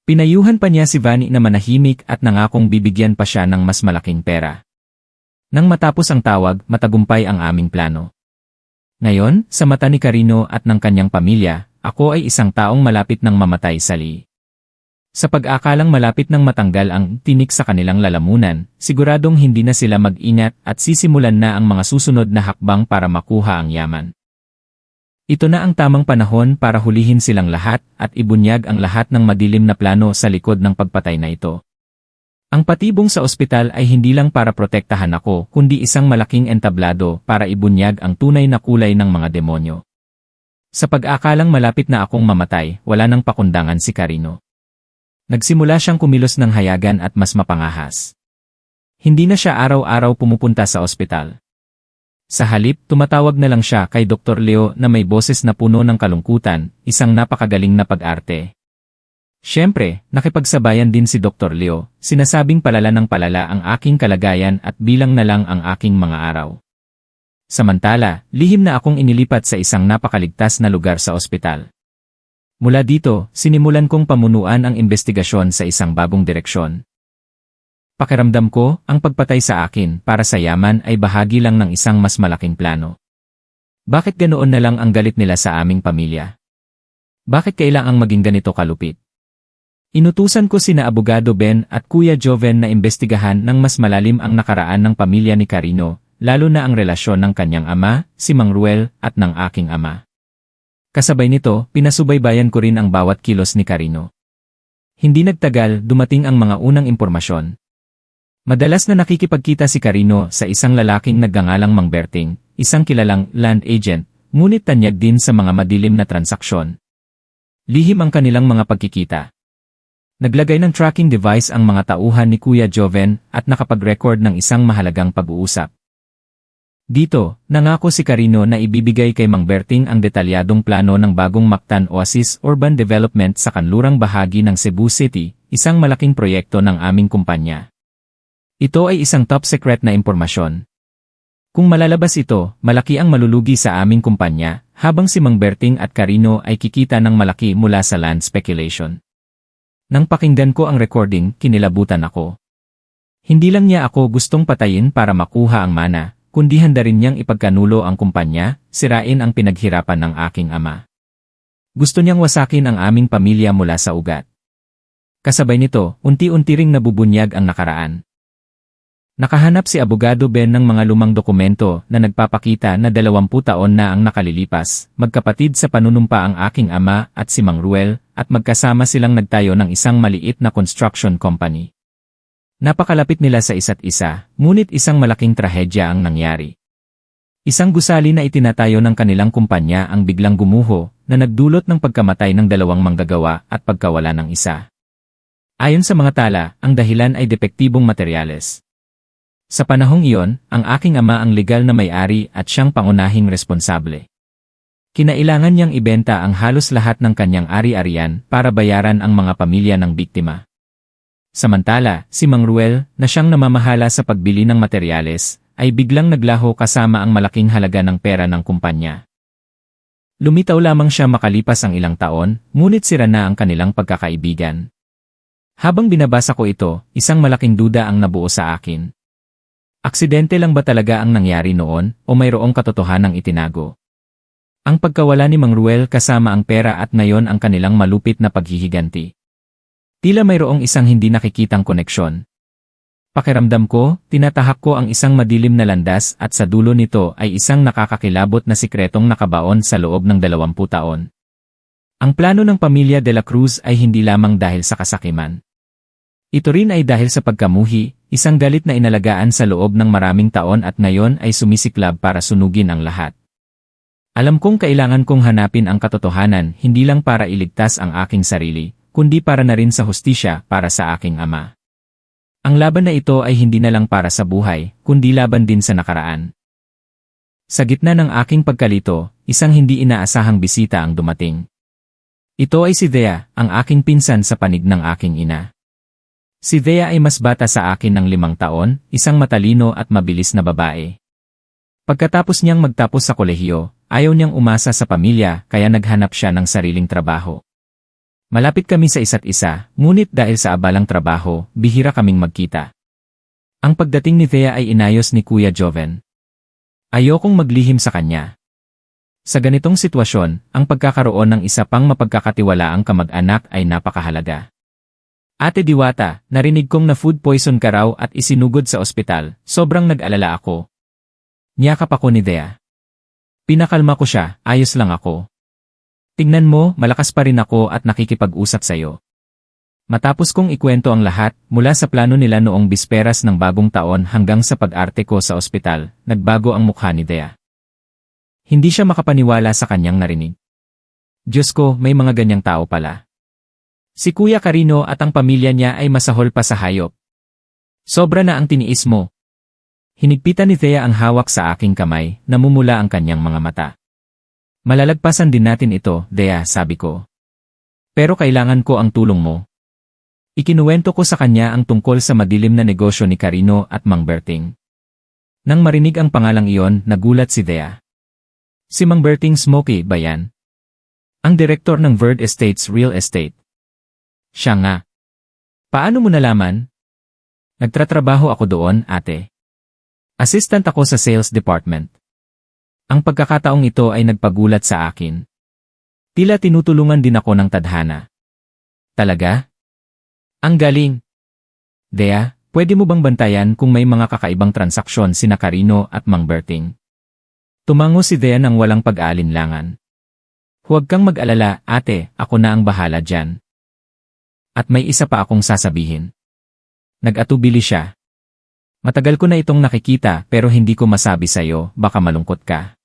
Pinayuhan pa niya si Vanny na manahimik at nangakong bibigyan pa siya ng mas malaking pera. Nang matapos ang tawag, matagumpay ang aming plano. Ngayon, sa mata ni Carino at ng kanyang pamilya, ako ay isang taong malapit ng mamatay sa li. Sa pag-akalang malapit ng matanggal ang tinik sa kanilang lalamunan, siguradong hindi na sila mag-ingat at sisimulan na ang mga susunod na hakbang para makuha ang yaman. Ito na ang tamang panahon para hulihin silang lahat at ibunyag ang lahat ng madilim na plano sa likod ng pagpatay na ito. Ang patibong sa ospital ay hindi lang para protektahan ako, kundi isang malaking entablado para ibunyag ang tunay na kulay ng mga demonyo. Sa pag-akalang malapit na akong mamatay, wala nang pakundangan si Carino. Nagsimula siyang kumilos ng hayagan at mas mapangahas. Hindi na siya araw-araw pumupunta sa ospital. Sa halip, tumatawag na lang siya kay Dr. Leo na may boses na puno ng kalungkutan, isang napakagaling na pag-arte. Siyempre, nakipagsabayan din si Dr. Leo, sinasabing palala ng palala ang aking kalagayan at bilang na lang ang aking mga araw. Samantala, lihim na akong inilipat sa isang napakaligtas na lugar sa ospital. Mula dito, sinimulan kong pamunuan ang investigasyon sa isang bagong direksyon. Pakiramdam ko, ang pagpatay sa akin para sa yaman ay bahagi lang ng isang mas malaking plano. Bakit ganoon na lang ang galit nila sa aming pamilya? Bakit kailangang maging ganito kalupit? Inutusan ko sina Abogado Ben at Kuya Joven na imbestigahan ng mas malalim ang nakaraan ng pamilya ni Carino, lalo na ang relasyon ng kanyang ama, si Mang Ruel, at ng aking ama. Kasabay nito, pinasubaybayan ko rin ang bawat kilos ni Carino. Hindi nagtagal, dumating ang mga unang impormasyon. Madalas na nakikipagkita si Carino sa isang lalaking nagngangalang Mang Berting, isang kilalang land agent, ngunit tanyag din sa mga madilim na transaksyon. Lihim ang kanilang mga pagkikita. Naglagay ng tracking device ang mga tauhan ni Kuya Joven at nakapag-record ng isang mahalagang pag-uusap. Dito, nangako si Carino na ibibigay kay Mang Berting ang detalyadong plano ng bagong Mactan Oasis Urban Development sa kanlurang bahagi ng Cebu City, isang malaking proyekto ng aming kumpanya. Ito ay isang top secret na impormasyon. Kung malalabas ito, malaki ang malulugi sa aming kumpanya, habang si Mang Berting at Carino ay kikita ng malaki mula sa land speculation. Nang pakinggan ko ang recording, kinilabutan ako. Hindi lang niya ako gustong patayin para makuha ang mana, kundi handa rin niyang ipagkanulo ang kumpanya, sirain ang pinaghirapan ng aking ama. Gusto niyang wasakin ang aming pamilya mula sa ugat. Kasabay nito, unti-unti ring nabubunyag ang nakaraan. Nakahanap si Abogado Ben ng mga lumang dokumento na nagpapakita na 20 taon na ang nakalilipas, magkapatid sa panunumpa ang aking ama at si Mang Ruel, at magkasama silang nagtayo ng isang maliit na construction company. Napakalapit nila sa isa't isa, ngunit isang malaking trahedya ang nangyari. Isang gusali na itinatayo ng kanilang kumpanya ang biglang gumuho na nagdulot ng pagkamatay ng 2 manggagawa at pagkawala ng isa. Ayon sa mga tala, ang dahilan ay depektibong materyales. Sa panahong iyon, ang aking ama ang legal na may-ari at siyang pangunahing responsable. Kinailangan niyang ibenta ang halos lahat ng kanyang ari-arian para bayaran ang mga pamilya ng biktima. Samantala, si Mang Ruel, na siyang namamahala sa pagbili ng materyales, ay biglang naglaho kasama ang malaking halaga ng pera ng kumpanya. Lumitaw lamang siya makalipas ang ilang taon, ngunit sira na ang kanilang pagkakaibigan. Habang binabasa ko ito, isang malaking duda ang nabuo sa akin. Aksidente lang ba talaga ang nangyari noon o mayroong katotohanang itinago? Ang pagkawala ni Mang Ruel kasama ang pera at ngayon ang kanilang malupit na paghihiganti. Tila mayroong isang hindi nakikitang koneksyon. Pakiramdam ko, tinatahak ko ang isang madilim na landas at sa dulo nito ay isang nakakakilabot na sikretong nakabaon sa loob ng 20 taon. Ang plano ng pamilya de la Cruz ay hindi lamang dahil sa kasakiman. Ito rin ay dahil sa pagkamuhi, isang galit na inalagaan sa loob ng maraming taon at ngayon ay sumisiklab para sunugin ang lahat. Alam kong kailangan kong hanapin ang katotohanan hindi lang para iligtas ang aking sarili, kundi para na rin sa hustisya para sa aking ama. Ang laban na ito ay hindi na lang para sa buhay, kundi laban din sa nakaraan. Sa gitna ng aking pagkalito, isang hindi inaasahang bisita ang dumating. Ito ay si Thea, ang aking pinsan sa panig ng aking ina. Si Thea ay mas bata sa akin ng 5 taon, isang matalino at mabilis na babae. Pagkatapos niyang magtapos sa kolehiyo, ayaw niyang umasa sa pamilya kaya naghanap siya ng sariling trabaho. Malapit kami sa isa't isa, ngunit dahil sa abalang trabaho, bihira kaming magkita. Ang pagdating ni Thea ay inayos ni Kuya Joven. Ayokong maglihim sa kanya. Sa ganitong sitwasyon, ang pagkakaroon ng isa pang mapagkakatiwalaang kamag-anak ay napakahalaga. Ate Diwata, narinig kong na food poison ka raw at isinugod sa ospital, sobrang nag-alala ako. Niyakap ako ni Thea. Pinakalma ko siya, ayos lang ako. Tingnan mo, malakas pa rin ako at nakikipag-usap sa'yo. Matapos kong ikwento ang lahat, mula sa plano nila noong bisperas ng bagong taon hanggang sa pag-arte ko sa ospital, nagbago ang mukha ni Thea. Hindi siya makapaniwala sa kanyang narinig. Diyos ko, may mga ganyang tao pala. Si Kuya Carino at ang pamilya niya ay masahol pa sa hayop. Sobra na ang tiniis mo. Hinigpitan ni Thea ang hawak sa aking kamay, namumula ang kanyang mga mata. Malalagpasan din natin ito, Thea, sabi ko. Pero kailangan ko ang tulong mo. Ikinuwento ko sa kanya ang tungkol sa madilim na negosyo ni Carino at Mang Berting. Nang marinig ang pangalang iyon, nagulat si Thea. Si Mang Berting Smokey ba yan? Ang direktor ng Verde Estates Real Estate. Siya nga. Paano mo nalaman? Nagtratrabaho ako doon, ate. Assistant ako sa sales department. Ang pagkakataong ito ay nagpagulat sa akin. Tila tinutulungan din ako ng tadhana. Talaga? Ang galing. Thea, pwede mo bang bantayan kung may mga kakaibang transaksyon sina Carino at Mang Berting? Tumango si Thea ng walang pag-aalinlangan. Huwag kang mag-alala, ate, ako na ang bahala dyan. At may isa pa akong sasabihin. Nag-atubili siya. Matagal ko na itong nakikita pero hindi ko masabi sa'yo, baka malungkot ka.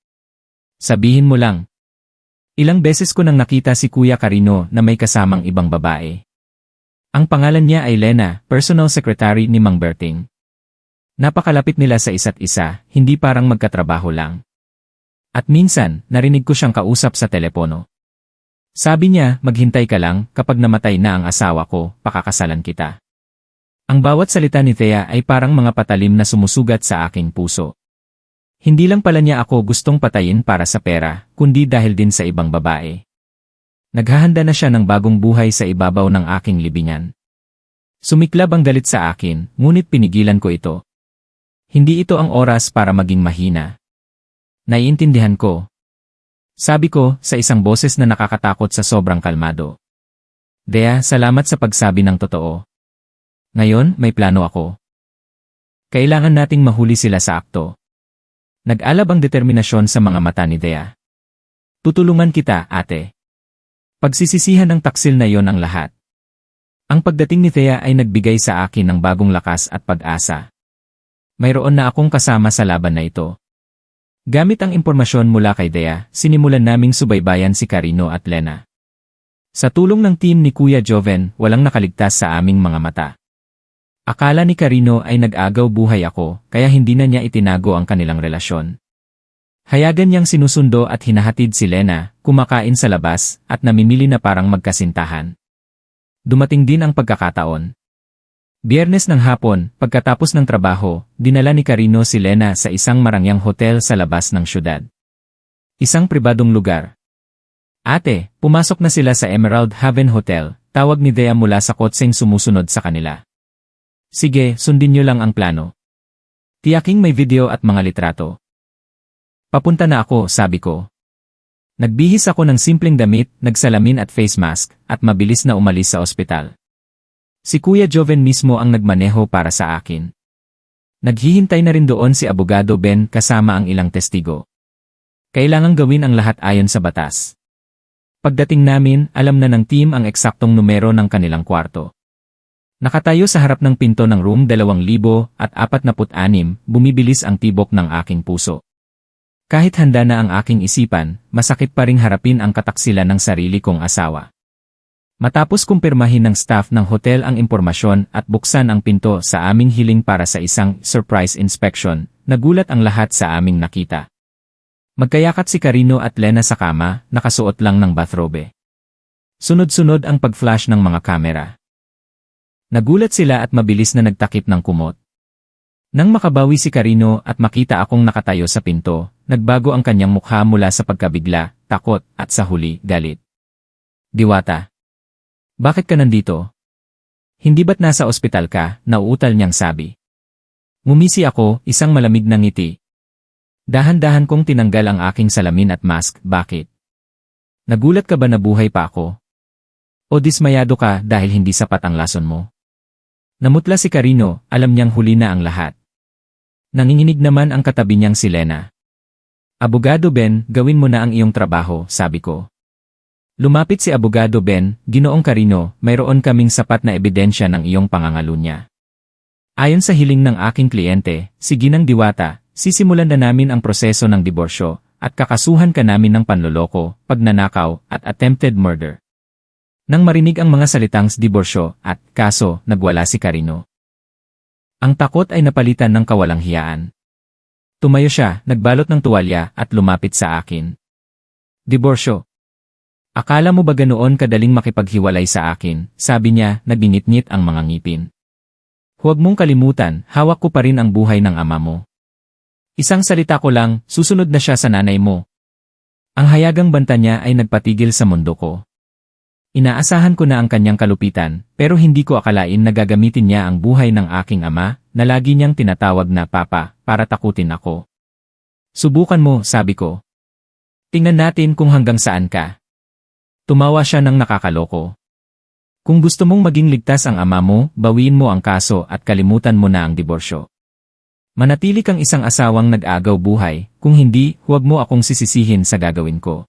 Sabihin mo lang. Ilang beses ko nang nakita si Kuya Carino na may kasamang ibang babae. Ang pangalan niya ay Lena, personal secretary ni Mang Berting. Napakalapit nila sa isa't isa, hindi parang magkatrabaho lang. At minsan, narinig ko siyang kausap sa telepono. Sabi niya, maghintay ka lang, kapag namatay na ang asawa ko, pakakasalan kita. Ang bawat salita ni Thea ay parang mga patalim na sumusugat sa aking puso. Hindi lang pala niya ako gustong patayin para sa pera, kundi dahil din sa ibang babae. Naghahanda na siya ng bagong buhay sa ibabaw ng aking libingan. Sumiklab ang galit sa akin, ngunit pinigilan ko ito. Hindi ito ang oras para maging mahina. Naiintindihan ko. Sabi ko, sa isang boses na nakakatakot sa sobrang kalmado. Dea, salamat sa pagsabi ng totoo. Ngayon, may plano ako. Kailangan nating mahuli sila sa akto. Nag-alab ang determinasyon sa mga mata ni Dea. Tutulungan kita, ate. Pagsisisihan ng taksil na iyon ang lahat. Ang pagdating ni Thea ay nagbigay sa akin ng bagong lakas at pag-asa. Mayroon na akong kasama sa laban na ito. Gamit ang impormasyon mula kay Thea, sinimulan naming subaybayan si Carino at Lena. Sa tulong ng team ni Kuya Joven, walang nakaligtas sa aming mga mata. Akala ni Carino ay nag-agaw buhay ako, kaya hindi na niya itinago ang kanilang relasyon. Hayagan niyang sinusundo at hinahatid si Lena, kumakain sa labas, at namimili na parang magkasintahan. Dumating din ang pagkakataon. Biyernes ng hapon, pagkatapos ng trabaho, dinala ni Carino si Lena sa isang marangyang hotel sa labas ng syudad. Isang pribadong lugar. Ate, pumasok na sila sa Emerald Haven Hotel, tawag ni Dea mula sa kotseng sumusunod sa kanila. Sige, sundin niyo lang ang plano. Tiyaking may video at mga litrato. Papunta na ako, sabi ko. Nagbihis ako ng simpleng damit, nagsalamin at face mask, at mabilis na umalis sa ospital. Si Kuya Joven mismo ang nagmaneho para sa akin. Naghihintay na rin doon si Abogado Ben kasama ang ilang testigo. Kailangang gawin ang lahat ayon sa batas. Pagdating namin, alam na ng team ang eksaktong numero ng kanilang kwarto. Nakatayo sa harap ng pinto ng room 2046, bumibilis ang tibok ng aking puso. Kahit handa na ang aking isipan, masakit pa ring harapin ang kataksilan ng sarili kong asawa. Matapos kumpirmahin ng staff ng hotel ang impormasyon at buksan ang pinto sa aming hiling para sa isang surprise inspection, nagulat ang lahat sa aming nakita. Magkayakat si Carino at Lena sa kama, nakasuot lang ng bathrobe. Sunod-sunod ang pag-flash ng mga kamera. Nagulat sila at mabilis na nagtakip ng kumot. Nang makabawi si Carino at makita akong nakatayo sa pinto, nagbago ang kanyang mukha mula sa pagkabigla, takot, at sa huli, galit. Diwata. Bakit ka nandito? Hindi ba't nasa ospital ka? Nauutal niyang sabi. Ngumisi ako, isang malamig na ngiti. Dahan-dahan kong tinanggal ang aking salamin at mask, bakit? Nagulat ka ba na buhay pa ako? O dismayado ka dahil hindi sapat ang lason mo? Namutla si Carino, alam niyang huli na ang lahat. Nanginginig naman ang katabi niyang si Lena. Abogado Ben, gawin mo na ang iyong trabaho, sabi ko. Lumapit si Abogado Ben, Ginoong Carino, mayroon kaming sapat na ebidensya ng iyong pangangalunya. Ayon sa hiling ng aking kliyente, si Ginang Diwata, sisimulan na namin ang proseso ng diborsyo, at kakasuhan ka namin ng panloloko, pagnanakaw, at attempted murder. Nang marinig ang mga salitang diborsyo at kaso, nagwala si Carino. Ang takot ay napalitan ng kawalang hiyaan. Tumayo siya, nagbalot ng tuwalya at lumapit sa akin. Diborsyo. Akala mo ba ganoon kadaling makipaghiwalay sa akin, sabi niya, nagbingit-ngit ang mga ngipin. Huwag mong kalimutan, hawak ko pa rin ang buhay ng ama mo. Isang salita ko lang, susunod na siya sa nanay mo. Ang hayagang banta niya ay nagpatigil sa mundo ko. Inaasahan ko na ang kanyang kalupitan, pero hindi ko akalain na gagamitin niya ang buhay ng aking ama, na lagi niyang tinatawag na papa, para takutin ako. Subukan mo, sabi ko. Tingnan natin kung hanggang saan ka. Tumawa siya ng nakakaloko. Kung gusto mong maging ligtas ang ama mo, bawiin mo ang kaso at kalimutan mo na ang diborsyo. Manatili kang isang asawang nag-agaw buhay, kung hindi, huwag mo akong sisisihin sa gagawin ko.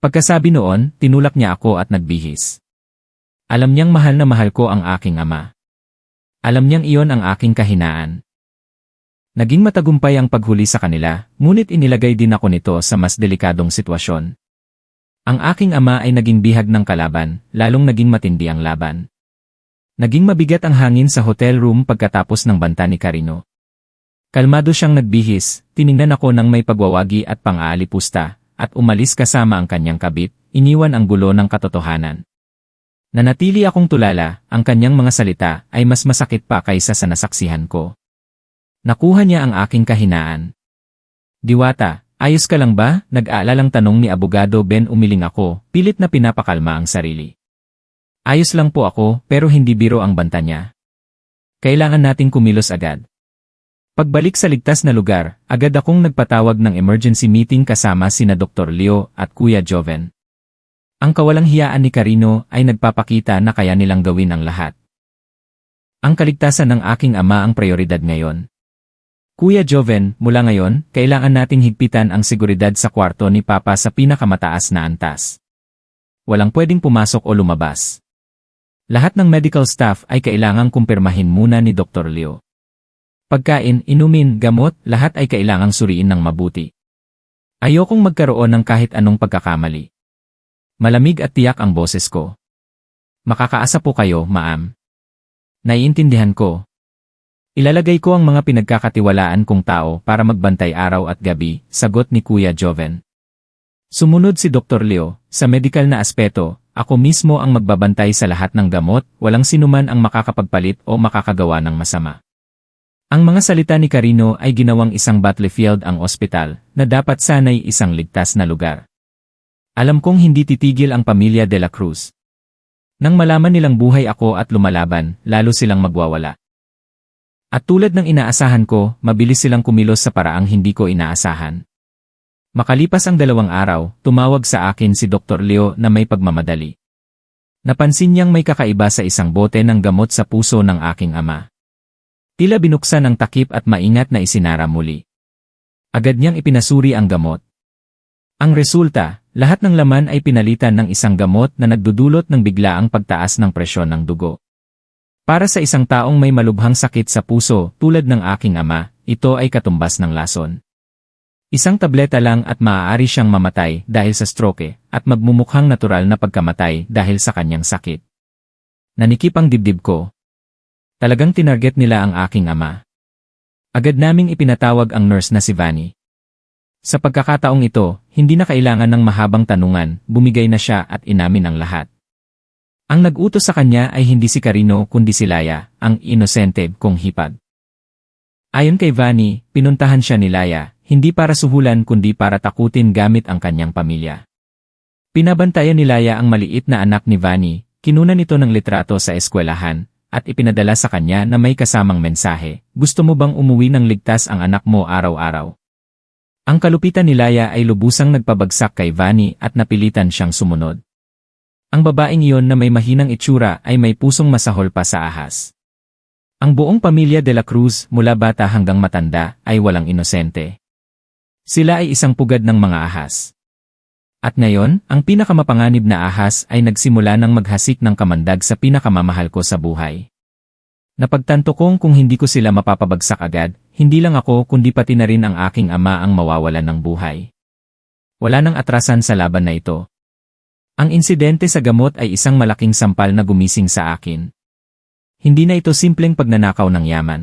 Pagkasabi noon, tinulak niya ako at nagbihis. Alam niyang mahal na mahal ko ang aking ama. Alam niyang iyon ang aking kahinaan. Naging matagumpay ang paghuli sa kanila, ngunit inilagay din ako nito sa mas delikadong sitwasyon. Ang aking ama ay naging bihag ng kalaban, lalong naging matindi ang laban. Naging mabigat ang hangin sa hotel room pagkatapos ng banta ni Carino. Kalmado siyang nagbihis, tiningnan ako ng may pagwawagi at pang-aalipusta, at umalis kasama ang kanyang kabit, iniwan ang gulo ng katotohanan. Nanatili akong tulala, ang kanyang mga salita ay mas masakit pa kaysa sa nasaksihan ko. Nakuha niya ang aking kahinaan. Diwata, ayos ka lang ba? Nag-aalalang tanong ni Abogado Ben, umiling ako, pilit na pinapakalma ang sarili. Ayos lang po ako, pero hindi biro ang banta niya. Kailangan nating kumilos agad. Pagbalik sa ligtas na lugar, agad akong nagpatawag ng emergency meeting kasama sina Dr. Leo at Kuya Joven. Ang kawalang hiyaan ni Carino ay nagpapakita na kaya nilang gawin ang lahat. Ang kaligtasan ng aking ama ang prioridad ngayon. Kuya Joven, mula ngayon, kailangan nating higpitan ang seguridad sa kwarto ni Papa sa pinakamataas na antas. Walang pwedeng pumasok o lumabas. Lahat ng medical staff ay kailangang kumpirmahin muna ni Dr. Leo. Pagkain, inumin, gamot, lahat ay kailangang suriin ng mabuti. Ayokong magkaroon ng kahit anong pagkakamali. Malamig at tiyak ang boses ko. Makakaasa po kayo, ma'am. Naiintindihan ko. Ilalagay ko ang mga pinagkakatiwalaan kong tao para magbantay araw at gabi, sagot ni Kuya Joven. Sumunod si Dr. Leo, sa medical na aspeto, ako mismo ang magbabantay sa lahat ng gamot, walang sinuman ang makakapagpalit o makakagawa ng masama. Ang mga salita ni Carino ay ginawang isang battlefield ang ospital, na dapat sanay isang ligtas na lugar. Alam kong hindi titigil ang pamilya de la Cruz. Nang malaman nilang buhay ako at lumalaban, lalo silang magwawala. At tulad ng inaasahan ko, mabilis silang kumilos sa paraang hindi ko inaasahan. Makalipas ang 2 araw, tumawag sa akin si Dr. Leo na may pagmamadali. Napansin niyang may kakaiba sa isang bote ng gamot sa puso ng aking ama. Tila binuksan ang takip at maingat na isinara muli. Agad niyang ipinasuri ang gamot. Ang resulta, lahat ng laman ay pinalitan ng isang gamot na nagdudulot ng biglaang pagtaas ng presyon ng dugo. Para sa isang taong may malubhang sakit sa puso tulad ng aking ama, ito ay katumbas ng lason. Isang tableta lang at maaari siyang mamatay dahil sa stroke at magmumukhang natural na pagkamatay dahil sa kanyang sakit. Nanikip ang dibdib ko. Talagang tinarget nila ang aking ama. Agad naming ipinatawag ang nurse na si Vanny. Sa pagkakataong ito, hindi na kailangan ng mahabang tanungan, bumigay na siya at inamin ang lahat. Ang nag-utos sa kanya ay hindi si Carino kundi si Laya, ang inosente kong hipag. Ayon kay Vanny, pinuntahan siya ni Laya, hindi para suhulan kundi para takutin gamit ang kanyang pamilya. Pinabantayan ni Laya ang maliit na anak ni Vanny, kinunan ito ng litrato sa eskwelahan, at ipinadala sa kanya na may kasamang mensahe, gusto mo bang umuwi ng ligtas ang anak mo araw-araw? Ang kalupitan ni Laya ay lubusang nagpabagsak kay Vanny at napilitan siyang sumunod. Ang babaeng iyon na may mahinang itsura ay may pusong masahol pa sa ahas. Ang buong pamilya de la Cruz mula bata hanggang matanda ay walang inosente. Sila ay isang pugad ng mga ahas. At ngayon, ang pinakamapanganib na ahas ay nagsimula ng maghasik ng kamandag sa pinakamamahal ko sa buhay. Napagtanto kong kung hindi ko sila mapapabagsak agad, hindi lang ako kundi pati na rin ang aking ama ang mawawalan ng buhay. Wala nang atrasan sa laban na ito. Ang insidente sa gamot ay isang malaking sampal na gumising sa akin. Hindi na ito simpleng pagnanakaw ng yaman.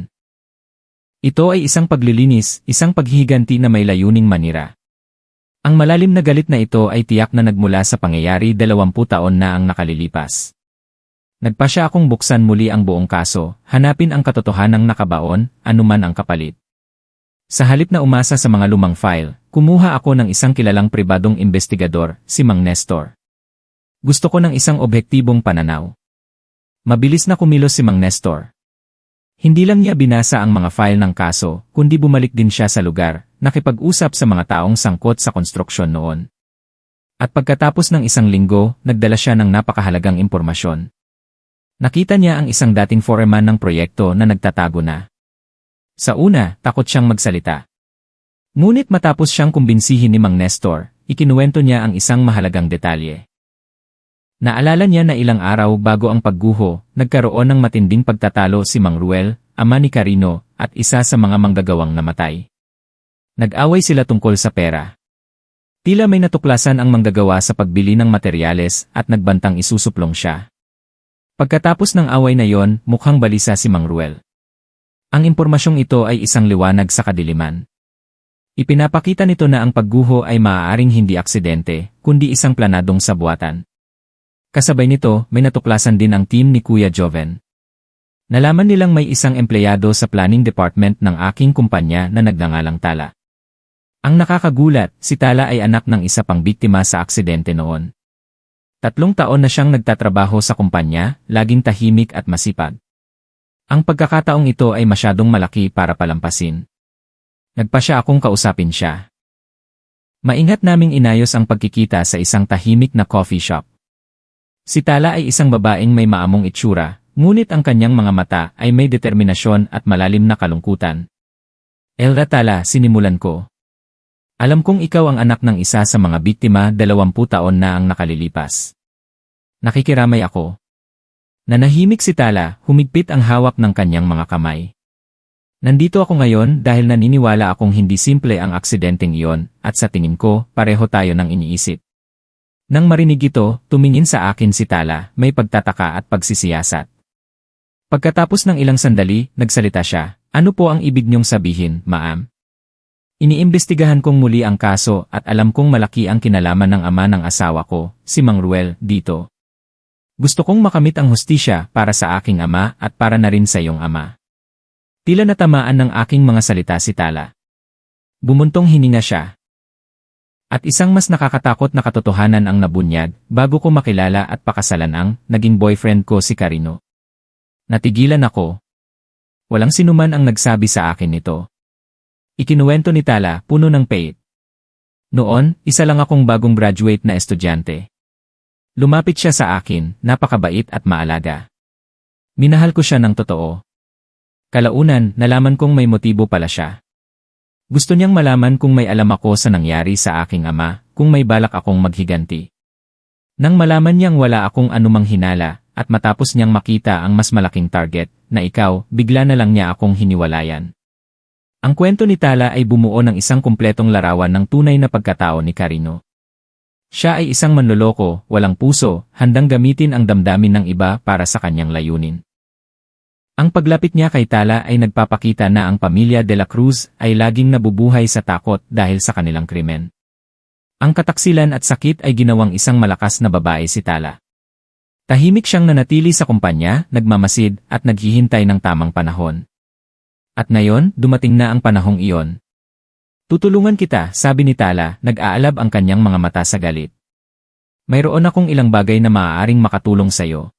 Ito ay isang paglilinis, isang paghihiganti na may layuning manira. Ang malalim na galit na ito ay tiyak na nagmula sa pangyayari 20 taon na ang nakalilipas. Nagpasya akong buksan muli ang buong kaso, hanapin ang katotohanang nakabaon, anuman ang kapalit. Sa halip na umasa sa mga lumang file, kumuha ako ng isang kilalang pribadong investigador, si Mang Nestor. Gusto ko ng isang objektibong pananaw. Mabilis na kumilos si Mang Nestor. Hindi lang niya binasa ang mga file ng kaso, kundi bumalik din siya sa lugar, nakipag-usap sa mga taong sangkot sa konstruksyon noon. At pagkatapos ng 1 linggo, nagdala siya ng napakahalagang impormasyon. Nakita niya ang isang dating foreman ng proyekto na nagtatago na. Sa una, takot siyang magsalita. Ngunit matapos siyang kumbinsihin ni Mang Nestor, ikinuwento niya ang isang mahalagang detalye. Naalala niya na ilang araw bago ang pagguho, nagkaroon ng matinding pagtatalo si Mang Ruel, ama ni Carino, at isa sa mga manggagawang namatay. Nag-away sila tungkol sa pera. Tila may natuklasan ang manggagawa sa pagbili ng materyales at nagbantang isusuplong siya. Pagkatapos ng away na yon, mukhang balisa si Mang Ruel. Ang impormasyong ito ay isang liwanag sa kadiliman. Ipinapakita nito na ang pagguho ay maaaring hindi aksidente, kundi isang planadong sabuatan. Kasabay nito, may natuklasan din ang team ni Kuya Joven. Nalaman nilang may isang empleyado sa planning department ng aking kumpanya na nagngangalang Tala. Ang nakakagulat, si Tala ay anak ng isa pang biktima sa aksidente noon. 3 taon na siyang nagtatrabaho sa kumpanya, laging tahimik at masipag. Ang pagkakataong ito ay masyadong malaki para palampasin. Nagpa siya akong kausapin siya. Maingat naming inayos ang pagkikita sa isang tahimik na coffee shop. Si Tala ay isang babaeng may maamong itsura, ngunit ang kanyang mga mata ay may determinasyon at malalim na kalungkutan. Elra Tala, sinimulan ko. Alam kong ikaw ang anak ng isa sa mga biktima, 20 taon na ang nakalilipas. Nakikiramay ako. Nanahimik si Tala, humigpit ang hawak ng kanyang mga kamay. Nandito ako ngayon dahil naniniwala akong hindi simple ang aksidenteng iyon, at sa tingin ko, pareho tayo ng iniisip. Nang marinig ito, tumingin sa akin si Tala, may pagtataka at pagsisiyasat. Pagkatapos ng ilang sandali, nagsalita siya, "Ano po ang ibig niyong sabihin, ma'am?" Iniimbestigahan kong muli ang kaso at alam kong malaki ang kinalaman ng ama ng asawa ko, si Mang Ruel, dito. Gusto kong makamit ang hustisya para sa aking ama at para na rin sa iyong ama. Tila natamaan ng aking mga salita si Tala. Bumuntong hininga siya. At isang mas nakakatakot na katotohanan ang nabunyag bago ko makilala at pakasalan ang naging boyfriend ko si Carino. Natigilan ako. Walang sinuman ang nagsabi sa akin nito. Ikinuwento ni Tala, puno ng pait. Noon, isa lang akong bagong graduate na estudyante. Lumapit siya sa akin, napakabait at maalaga. Minahal ko siya ng totoo. Kalaunan, nalaman kong may motibo pala siya. Gusto niyang malaman kung may alam ako sa nangyari sa aking ama, kung may balak akong maghiganti. Nang malaman niyang wala akong anumang hinala, at matapos niyang makita ang mas malaking target, na ikaw, bigla na lang niya akong hiniwalayan. Ang kwento ni Tala ay bumuo ng isang kumpletong larawan ng tunay na pagkatao ni Carino. Siya ay isang manloloko, walang puso, handang gamitin ang damdamin ng iba para sa kanyang layunin. Ang paglapit niya kay Tala ay nagpapakita na ang pamilya de la Cruz ay laging nabubuhay sa takot dahil sa kanilang krimen. Ang kataksilan at sakit ay ginawang isang malakas na babae si Tala. Tahimik siyang nanatili sa kumpanya, nagmamasid at naghihintay ng tamang panahon. At ngayon, dumating na ang panahong iyon. Tutulungan kita, sabi ni Tala, nag-aalab ang kanyang mga mata sa galit. Mayroon akong ilang bagay na maaaring makatulong sa iyo.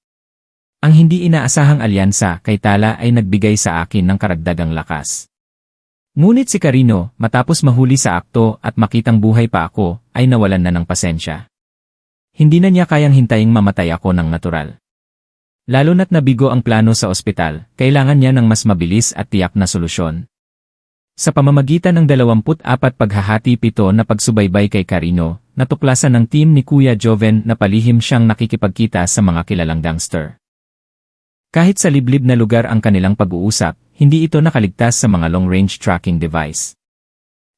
Ang hindi inaasahang alyansa kay Tala ay nagbigay sa akin ng karagdagang lakas. Ngunit si Carino, matapos mahuli sa akto at makitang buhay pa ako, ay nawalan na ng pasensya. Hindi na niya kayang hintaying mamatay ako ng natural. Lalo na't nabigo ang plano sa ospital, kailangan niya ng mas mabilis at tiyak na solusyon. Sa pamamagitan ng 24 paghahati-7 na pagsubaybay kay Carino, natuklasan ng team ni Kuya Joven na palihim siyang nakikipagkita sa mga kilalang gangster. Kahit sa liblib na lugar ang kanilang pag-uusap, hindi ito nakaligtas sa mga long-range tracking device.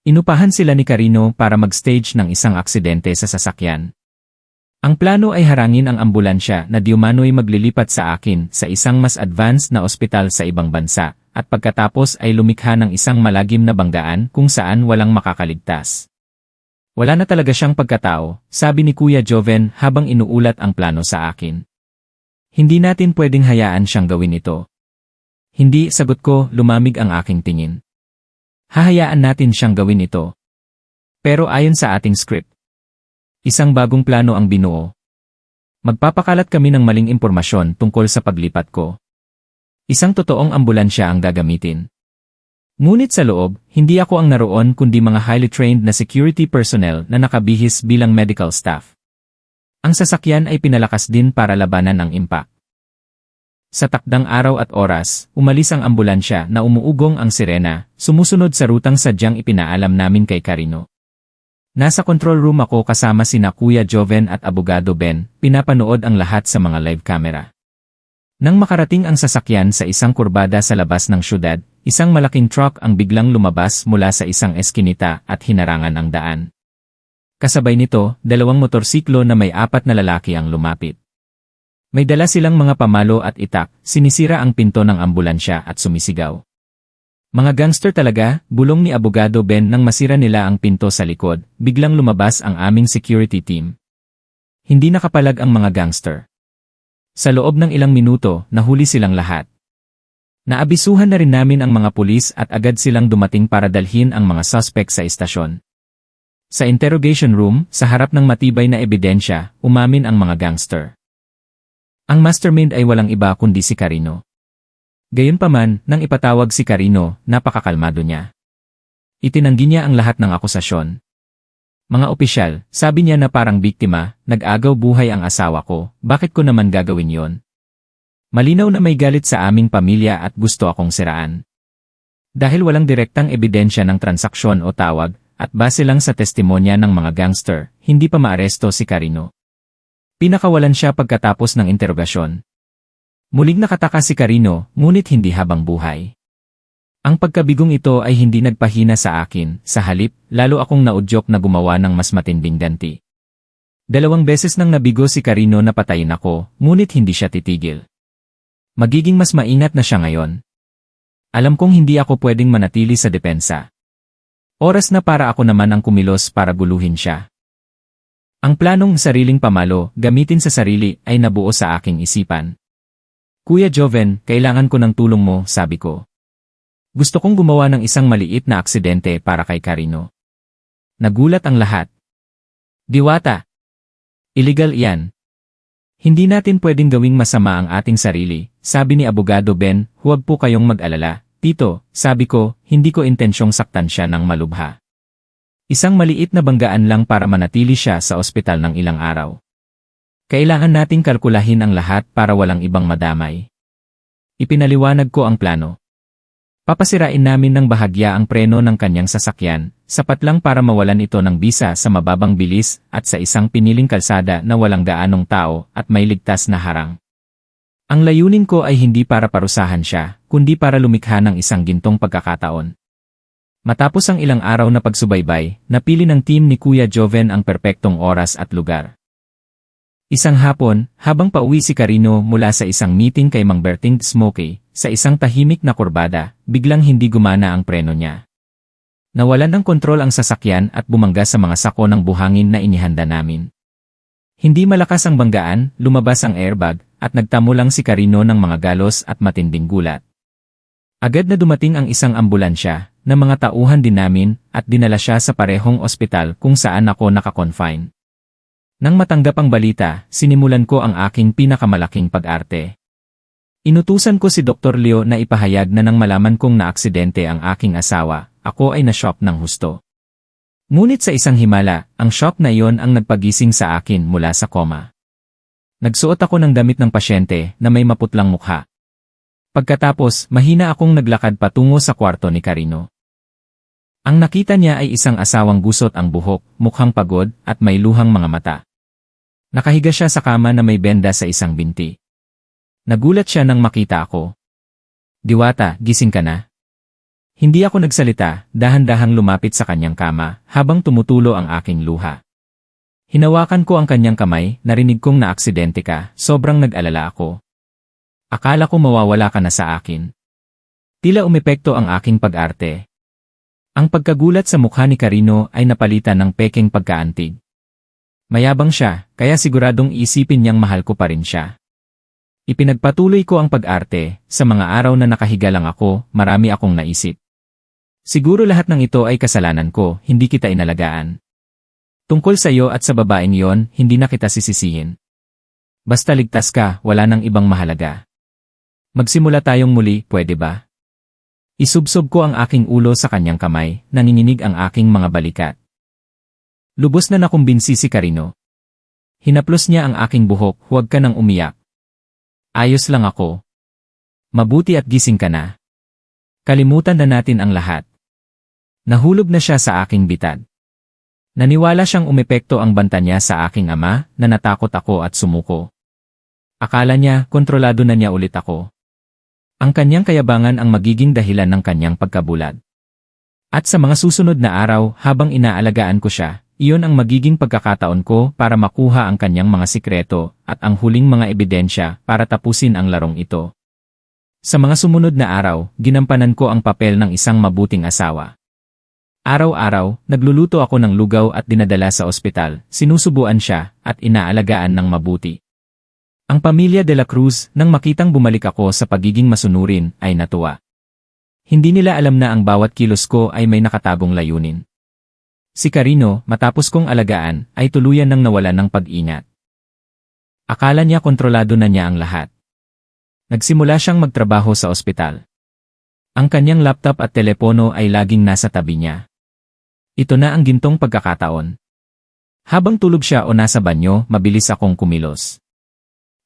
Inupahan sila ni Carino para mag-stage ng isang aksidente sa sasakyan. Ang plano ay harangin ang ambulansya na diumano'y maglilipat sa akin sa isang mas advanced na ospital sa ibang bansa, at pagkatapos ay lumikha ng isang malagim na banggaan kung saan walang makakaligtas. Wala na talaga siyang pagkatao, sabi ni Kuya Joven habang inuulat ang plano sa akin. Hindi natin pwedeng hayaan siyang gawin ito. Hindi, sagot ko, lumamig ang aking tingin. Hahayaan natin siyang gawin ito. Pero ayon sa ating script, isang bagong plano ang binuo. Magpapakalat kami ng maling impormasyon tungkol sa paglipat ko. Isang totoong ambulansya ang gagamitin. Ngunit sa loob, hindi ako ang naroon kundi mga highly trained na security personnel na nakabihis bilang medical staff. Ang sasakyan ay pinalakas din para labanan ang impact. Sa takdang araw at oras, umalis ang ambulansya na umuugong ang sirena, sumusunod sa rutang sadyang ipinaalam namin kay Carino. Nasa control room ako kasama sina Kuya Joven at Abogado Ben, pinapanood ang lahat sa mga live camera. Nang makarating ang sasakyan sa isang kurbada sa labas ng syudad, isang malaking truck ang biglang lumabas mula sa isang eskinita at hinarangan ang daan. Kasabay nito, 2 motorsiklo na may 4 na lalaki ang lumapit. May dala silang mga pamalo at itak, sinisira ang pinto ng ambulansya at sumisigaw. Mga gangster talaga, bulong ni Abogado Ben nang masira nila ang pinto sa likod, biglang lumabas ang aming security team. Hindi nakapalag ang mga gangster. Sa loob ng ilang minuto, nahuli silang lahat. Naabisuhan na rin namin ang mga pulis at agad silang dumating para dalhin ang mga suspect sa istasyon. Sa interrogation room, sa harap ng matibay na ebidensya, umamin ang mga gangster. Ang mastermind ay walang iba kundi si Carino. Gayunpaman, nang ipatawag si Carino, napakakalmado niya. Itinanggi niya ang lahat ng akusasyon. Mga opisyal, sabi niya na parang biktima, nag-agaw buhay ang asawa ko, bakit ko naman gagawin yon? Malinaw na may galit sa aming pamilya at gusto akong siraan. Dahil walang direktang ebidensya ng transaksyon o tawag, at base lang sa testimonya ng mga gangster, hindi pa maaresto si Carino. Pinakawalan siya pagkatapos ng interogasyon. Muling nakataka si Carino, ngunit hindi habang buhay. Ang pagkabigong ito ay hindi nagpahina sa akin, sa halip, lalo akong naudyok na gumawa ng mas matinding ganti. 2 beses nang nabigo si Carino na patayin ako, ngunit hindi siya titigil. Magiging mas maingat na siya ngayon. Alam kong hindi ako pwedeng manatili sa depensa. Oras na para ako naman ang kumilos para guluhin siya. Ang planong sariling pamalo, gamitin sa sarili, ay nabuo sa aking isipan. Kuya Joven, kailangan ko ng tulong mo, sabi ko. Gusto kong gumawa ng isang maliit na aksidente para kay Carino. Nagulat ang lahat. Diwata. Illegal iyan. Hindi natin pwedeng gawing masama ang ating sarili, sabi ni Abogado Ben, huwag po kayong mag-alala. Tito, sabi ko, hindi ko intensyong saktan siya ng malubha. Isang maliit na banggaan lang para manatili siya sa ospital ng ilang araw. Kailangan nating kalkulahin ang lahat para walang ibang madamay. Ipinaliwanag ko ang plano. Papasirain namin ng bahagya ang preno ng kanyang sasakyan, sapat lang para mawalan ito ng bisa sa mababang bilis at sa isang piniling kalsada na walang gaanong tao at may ligtas na harang. Ang layunin ko ay hindi para parusahan siya, kundi para lumikha ng isang gintong pagkakataon. Matapos ang ilang araw na pagsubaybay, napili ng team ni Kuya Joven ang perpektong oras at lugar. Isang hapon, habang pauwi si Carino mula sa isang meeting kay Mang Berting Smokey, sa isang tahimik na kurbada, biglang hindi gumana ang preno niya. Nawalan ng kontrol ang sasakyan at bumangga sa mga sako ng buhangin na inihanda namin. Hindi malakas ang banggaan, lumabas ang airbag, at nagtamo lang si Carino ng mga galos at matinding gulat. Agad na dumating ang isang ambulansya, na mga tauhan din namin, at dinala siya sa parehong ospital kung saan ako nakakonfine. Nang matanggap ang balita, sinimulan ko ang aking pinakamalaking pag-arte. Inutusan ko si Dr. Leo na ipahayag na nang malaman kong naaksidente ang aking asawa, ako ay na-shock ng husto. Ngunit sa isang himala, ang shock na iyon ang nagpagising sa akin mula sa koma. Nagsuot ako ng damit ng pasyente na may maputlang mukha. Pagkatapos, mahina akong naglakad patungo sa kwarto ni Carino. Ang nakita niya ay isang asawang gusot ang buhok, mukhang pagod, at may luhang mga mata. Nakahiga siya sa kama na may benda sa isang binti. Nagulat siya nang makita ako. Diwata, gising ka na? Hindi ako nagsalita, dahan-dahang lumapit sa kanyang kama, habang tumutulo ang aking luha. Hinawakan ko ang kanyang kamay, narinig kong naaksidente ka, sobrang nag-alala ako. Akala ko mawawala ka na sa akin. Tila umepekto ang aking pag-arte. Ang pagkagulat sa mukha ni Carino ay napalitan ng pekeng pagkaantig. Mayabang siya, kaya siguradong isipin niyang mahal ko pa rin siya. Ipinagpatuloy ko ang pag-arte, sa mga araw na nakahiga lang ako, marami akong naisip. Siguro lahat ng ito ay kasalanan ko, hindi kita inalagaan. Tungkol sa iyo at sa babaeng yon, hindi na kita sisisihin. Basta ligtas ka, wala nang ibang mahalaga. Magsimula tayong muli, pwede ba? Isubsob ko ang aking ulo sa kanyang kamay, nanginginig ang aking mga balikat. Lubos na nakumbinsi si Carino. Hinaplos niya ang aking buhok, huwag ka nang umiyak. Ayos lang ako. Mabuti at gising ka na. Kalimutan na natin ang lahat. Nahulog na siya sa aking bitad. Naniwala siyang umepekto ang banta niya sa aking ama, na natakot ako at sumuko. Akala niya, kontrolado na niya ulit ako. Ang kanyang kayabangan ang magiging dahilan ng kanyang pagkabulag. At sa mga susunod na araw, habang inaalagaan ko siya, iyon ang magiging pagkakataon ko para makuha ang kanyang mga sikreto at ang huling mga ebidensya para tapusin ang larong ito. Sa mga sumunod na araw, ginampanan ko ang papel ng isang mabuting asawa. Araw-araw, nagluluto ako ng lugaw at dinadala sa ospital, sinusubuan siya at inaalagaan ng mabuti. Ang pamilya de la Cruz, nang makitang bumalik ako sa pagiging masunurin, ay natuwa. Hindi nila alam na ang bawat kilos ko ay may nakatagong layunin. Si Carino, matapos kong alagaan, ay tuluyan ng nawalan ng pag-ingat. Akala niya kontrolado na niya ang lahat. Nagsimula siyang magtrabaho sa ospital. Ang kanyang laptop at telepono ay laging nasa tabi niya. Ito na ang gintong pagkakataon. Habang tulog siya o nasa banyo, mabilis akong kumilos.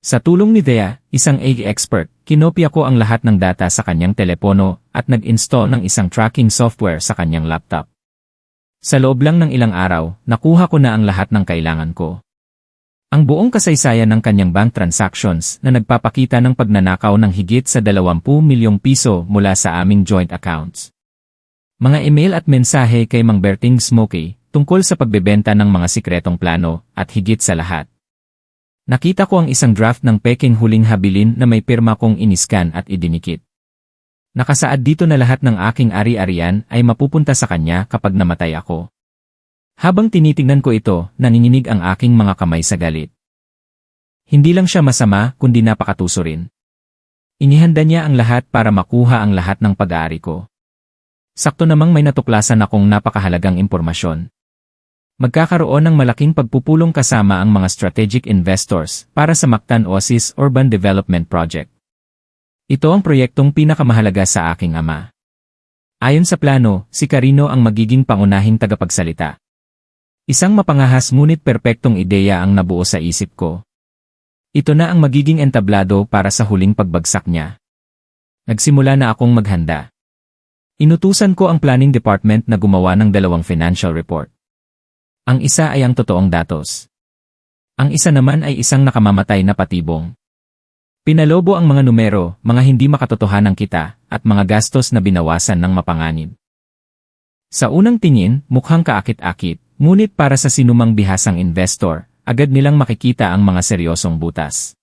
Sa tulong ni Thea, isang AI expert, kinopya ko ang lahat ng data sa kanyang telepono at nag-install ng isang tracking software sa kanyang laptop. Sa loob lang ng ilang araw, nakuha ko na ang lahat ng kailangan ko. Ang buong kasaysayan ng kanyang bank transactions na nagpapakita ng pagnanakaw ng higit sa 20 milyong piso mula sa aming joint accounts. Mga email at mensahe kay Mang Berting Smokey tungkol sa pagbebenta ng mga sikretong plano at higit sa lahat. Nakita ko ang isang draft ng peking huling habilin na may pirma kong iniskan at idinikit. Nakasaad dito na lahat ng aking ari-arian ay mapupunta sa kanya kapag namatay ako. Habang tinitingnan ko ito, nanginginig ang aking mga kamay sa galit. Hindi lang siya masama, kundi napakatuso rin. Inihanda niya ang lahat para makuha ang lahat ng pag-aari ko. Sakto namang may natuklasan akong napakahalagang impormasyon. Magkakaroon ng malaking pagpupulong kasama ang mga strategic investors para sa Mactan Oasis Urban Development Project. Ito ang proyektong pinakamahalaga sa aking ama. Ayon sa plano, si Carino ang magiging pangunahing tagapagsalita. Isang mapangahas ngunit perpektong ideya ang nabuo sa isip ko. Ito na ang magiging entablado para sa huling pagbagsak niya. Nagsimula na akong maghanda. Inutusan ko ang planning department na gumawa ng 2 financial report. Ang isa ay ang totoong datos. Ang isa naman ay isang nakamamatay na patibong. Pinalobo ang mga numero, mga hindi makatotohanang kita, at mga gastos na binawasan ng mapanganib. Sa unang tingin, mukhang kaakit-akit, ngunit para sa sinumang bihasang investor, agad nilang makikita ang mga seryosong butas.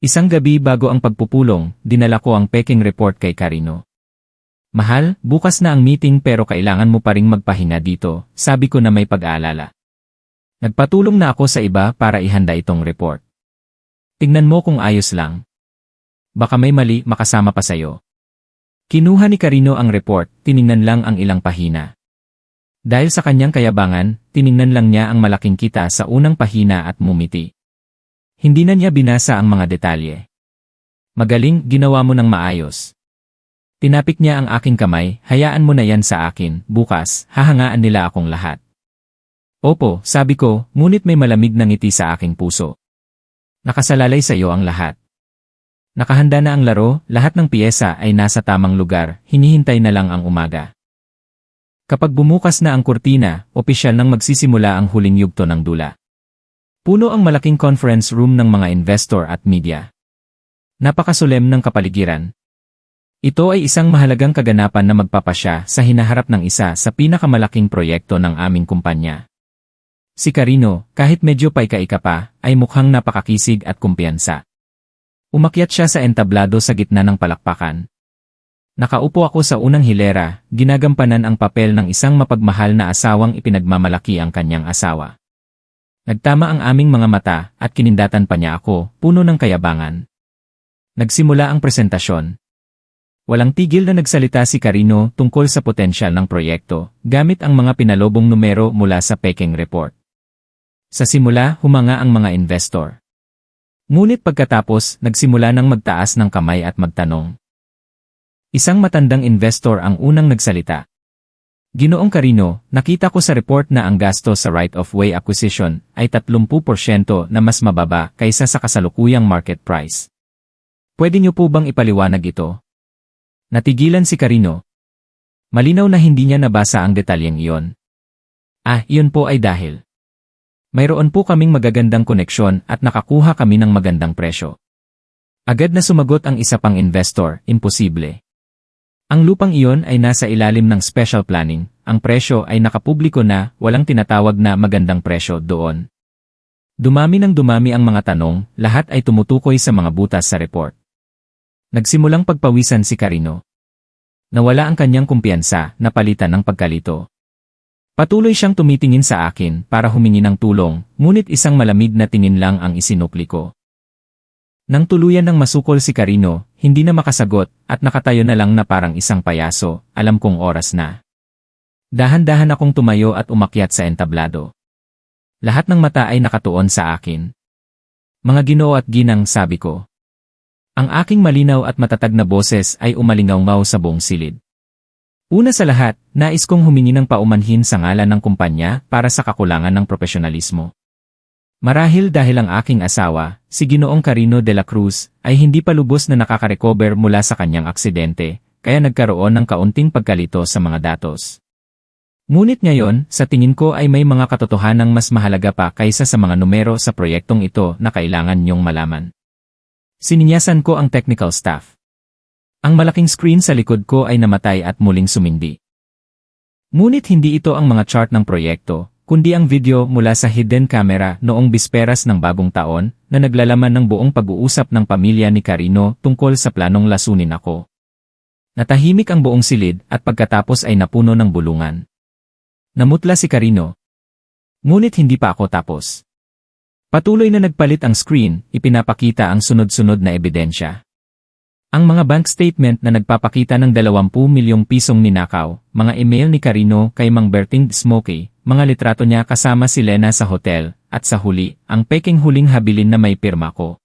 Isang gabi bago ang pagpupulong, dinala ko ang peking report kay Carino. Mahal, bukas na ang meeting pero kailangan mo pa ring magpahinga dito, sabi ko na may pag-aalala. Nagpatulong na ako sa iba para ihanda itong report. Tingnan mo kung ayos lang. Baka may mali makasama pa sayo. Kinuha ni Carino ang report, tiningnan lang ang ilang pahina. Dahil sa kanyang kayabangan, tiningnan lang niya ang malaking kita sa unang pahina at mumiti. Hindi na niya binasa ang mga detalye. Magaling, ginawa mo ng maayos. Tinapik niya ang aking kamay, hayaan mo na yan sa akin, bukas, hahangaan nila akong lahat. Opo, sabi ko, ngunit may malamig na ngiti sa aking puso. Nakasalalay sa iyo ang lahat. Nakahanda na ang laro, lahat ng piyesa ay nasa tamang lugar, hinihintay na lang ang umaga. Kapag bumukas na ang kurtina, opisyal nang magsisimula ang huling yugto ng dula. Puno ang malaking conference room ng mga investor at media. Napakasolem ng kapaligiran. Ito ay isang mahalagang kaganapan na magpapasya sa hinaharap ng isa sa pinakamalaking proyekto ng aming kumpanya. Si Carino, kahit medyo paika-ika pa, ay mukhang napakakisig at kumpiyansa. Umakyat siya sa entablado sa gitna ng palakpakan. Nakaupo ako sa unang hilera, ginagampanan ang papel ng isang mapagmahal na asawang ipinagmamalaki ang kanyang asawa. Nagtama ang aming mga mata at kinindatan pa niya ako, puno ng kayabangan. Nagsimula ang presentasyon. Walang tigil na nagsalita si Carino tungkol sa potensyal ng proyekto, gamit ang mga pinalobong numero mula sa peking report. Sa simula, humanga ang mga investor. Ngunit pagkatapos, nagsimula ng magtaas ng kamay at magtanong. Isang matandang investor ang unang nagsalita. Ginoong Carino, nakita ko sa report na ang gasto sa right-of-way acquisition ay 30% na mas mababa kaysa sa kasalukuyang market price. Pwede niyo po bang ipaliwanag ito? Natigilan si Carino. Malinaw na hindi niya nabasa ang detalyeng iyon. Iyon po ay dahil mayroon po kaming magagandang koneksyon at nakakuha kami ng magandang presyo. Agad na sumagot ang isa pang investor, imposible. Ang lupang iyon ay nasa ilalim ng special planning, ang presyo ay nakapubliko na, walang tinatawag na magandang presyo doon. Dumami ng dumami ang mga tanong, lahat ay tumutukoy sa mga butas sa report. Nagsimulang pagpawisan si Carino. Nawala ang kanyang kumpiyansa, napalitan ng pagkalito. Patuloy siyang tumitingin sa akin para humingi ng tulong, ngunit isang malamig na tingin lang ang isinupli ko. Nang tuluyan ng masukol si Carino, hindi na makasagot at nakatayo na lang na parang isang payaso, alam kong oras na. Dahan-dahan akong tumayo at umakyat sa entablado. Lahat ng mata ay nakatuon sa akin. Mga Ginoo at ginang, sabi ko. Ang aking malinaw at matatag na boses ay umalingaw-ngaw sa buong silid. Una sa lahat, nais kong humingi ng paumanhin sa ngalan ng kumpanya para sa kakulangan ng profesionalismo. Marahil dahil ang aking asawa, si Ginoong Carino de la Cruz, ay hindi pa lubos na nakaka-recover mula sa kanyang aksidente, kaya nagkaroon ng kaunting pagkalito sa mga datos. Ngunit ngayon, sa tingin ko ay may mga katotohanang mas mahalaga pa kaysa sa mga numero sa proyektong ito na kailangan niyong malaman. Sininyasan ko ang technical staff. Ang malaking screen sa likod ko ay namatay at muling sumindi. Ngunit hindi ito ang mga chart ng proyekto, kundi ang video mula sa hidden camera noong bisperas ng bagong taon na naglalaman ng buong pag-uusap ng pamilya ni Carino tungkol sa planong lasunin ako. Natahimik ang buong silid at pagkatapos ay napuno ng bulungan. Namutla si Carino. Ngunit hindi pa ako tapos. Patuloy na nagpalit ang screen, ipinapakita ang sunod-sunod na ebidensya. Ang mga bank statement na nagpapakita ng 20 milyong pisong ninakaw, mga email ni Carino kay Mang Berting Smokey, mga litrato niya kasama si Lena sa hotel, at sa huli, ang peking huling habilin na may pirma ko.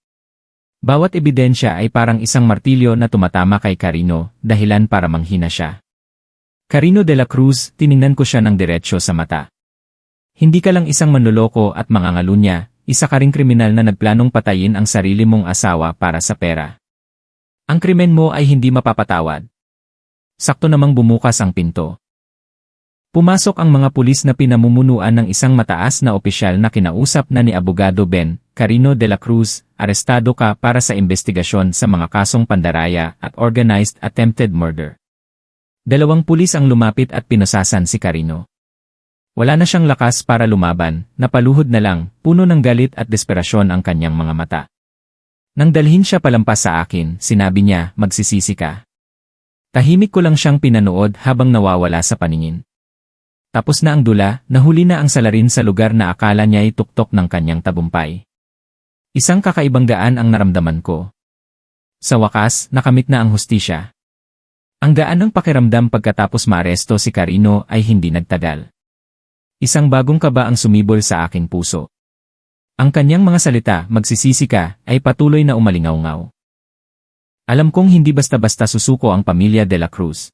Bawat ebidensya ay parang isang martilyo na tumatama kay Carino, dahilan para manghina siya. Carino de la Cruz, tiningnan ko siya ng diretsyo sa mata. Hindi ka lang isang manloloko at mangangalunya, isa ka ring kriminal na nagplanong patayin ang sarili mong asawa para sa pera. Ang krimen mo ay hindi mapapatawad. Sakto namang bumukas ang pinto. Pumasok ang mga pulis na pinamumunuan ng isang mataas na opisyal na kinausap na ni Abogado Ben Carino de la Cruz, arestado ka para sa investigasyon sa mga kasong pandaraya at organized attempted murder. 2 pulis ang lumapit at pinasasan si Carino. Wala na siyang lakas para lumaban, napaluhod na lang, puno ng galit at desperasyon ang kanyang mga mata. Nang dalhin siya palampas sa akin, sinabi niya, magsisisi ka. Tahimik ko lang siyang pinanood habang nawawala sa paningin. Tapos na ang dula, nahuli na ang salarin sa lugar na akala niya'y tuktok ng kanyang tagumpay. Isang kakaibang gaan ang naramdaman ko. Sa wakas, nakamit na ang hustisya. Ang gaan ng pakiramdam pagkatapos maaresto si Carino ay hindi nagtagal. Isang bagong kaba ang sumibol sa aking puso. Ang kanyang mga salita, magsisisi ka, ay patuloy na umalingaw-ngaw. Alam kong hindi basta-basta susuko ang pamilya de la Cruz.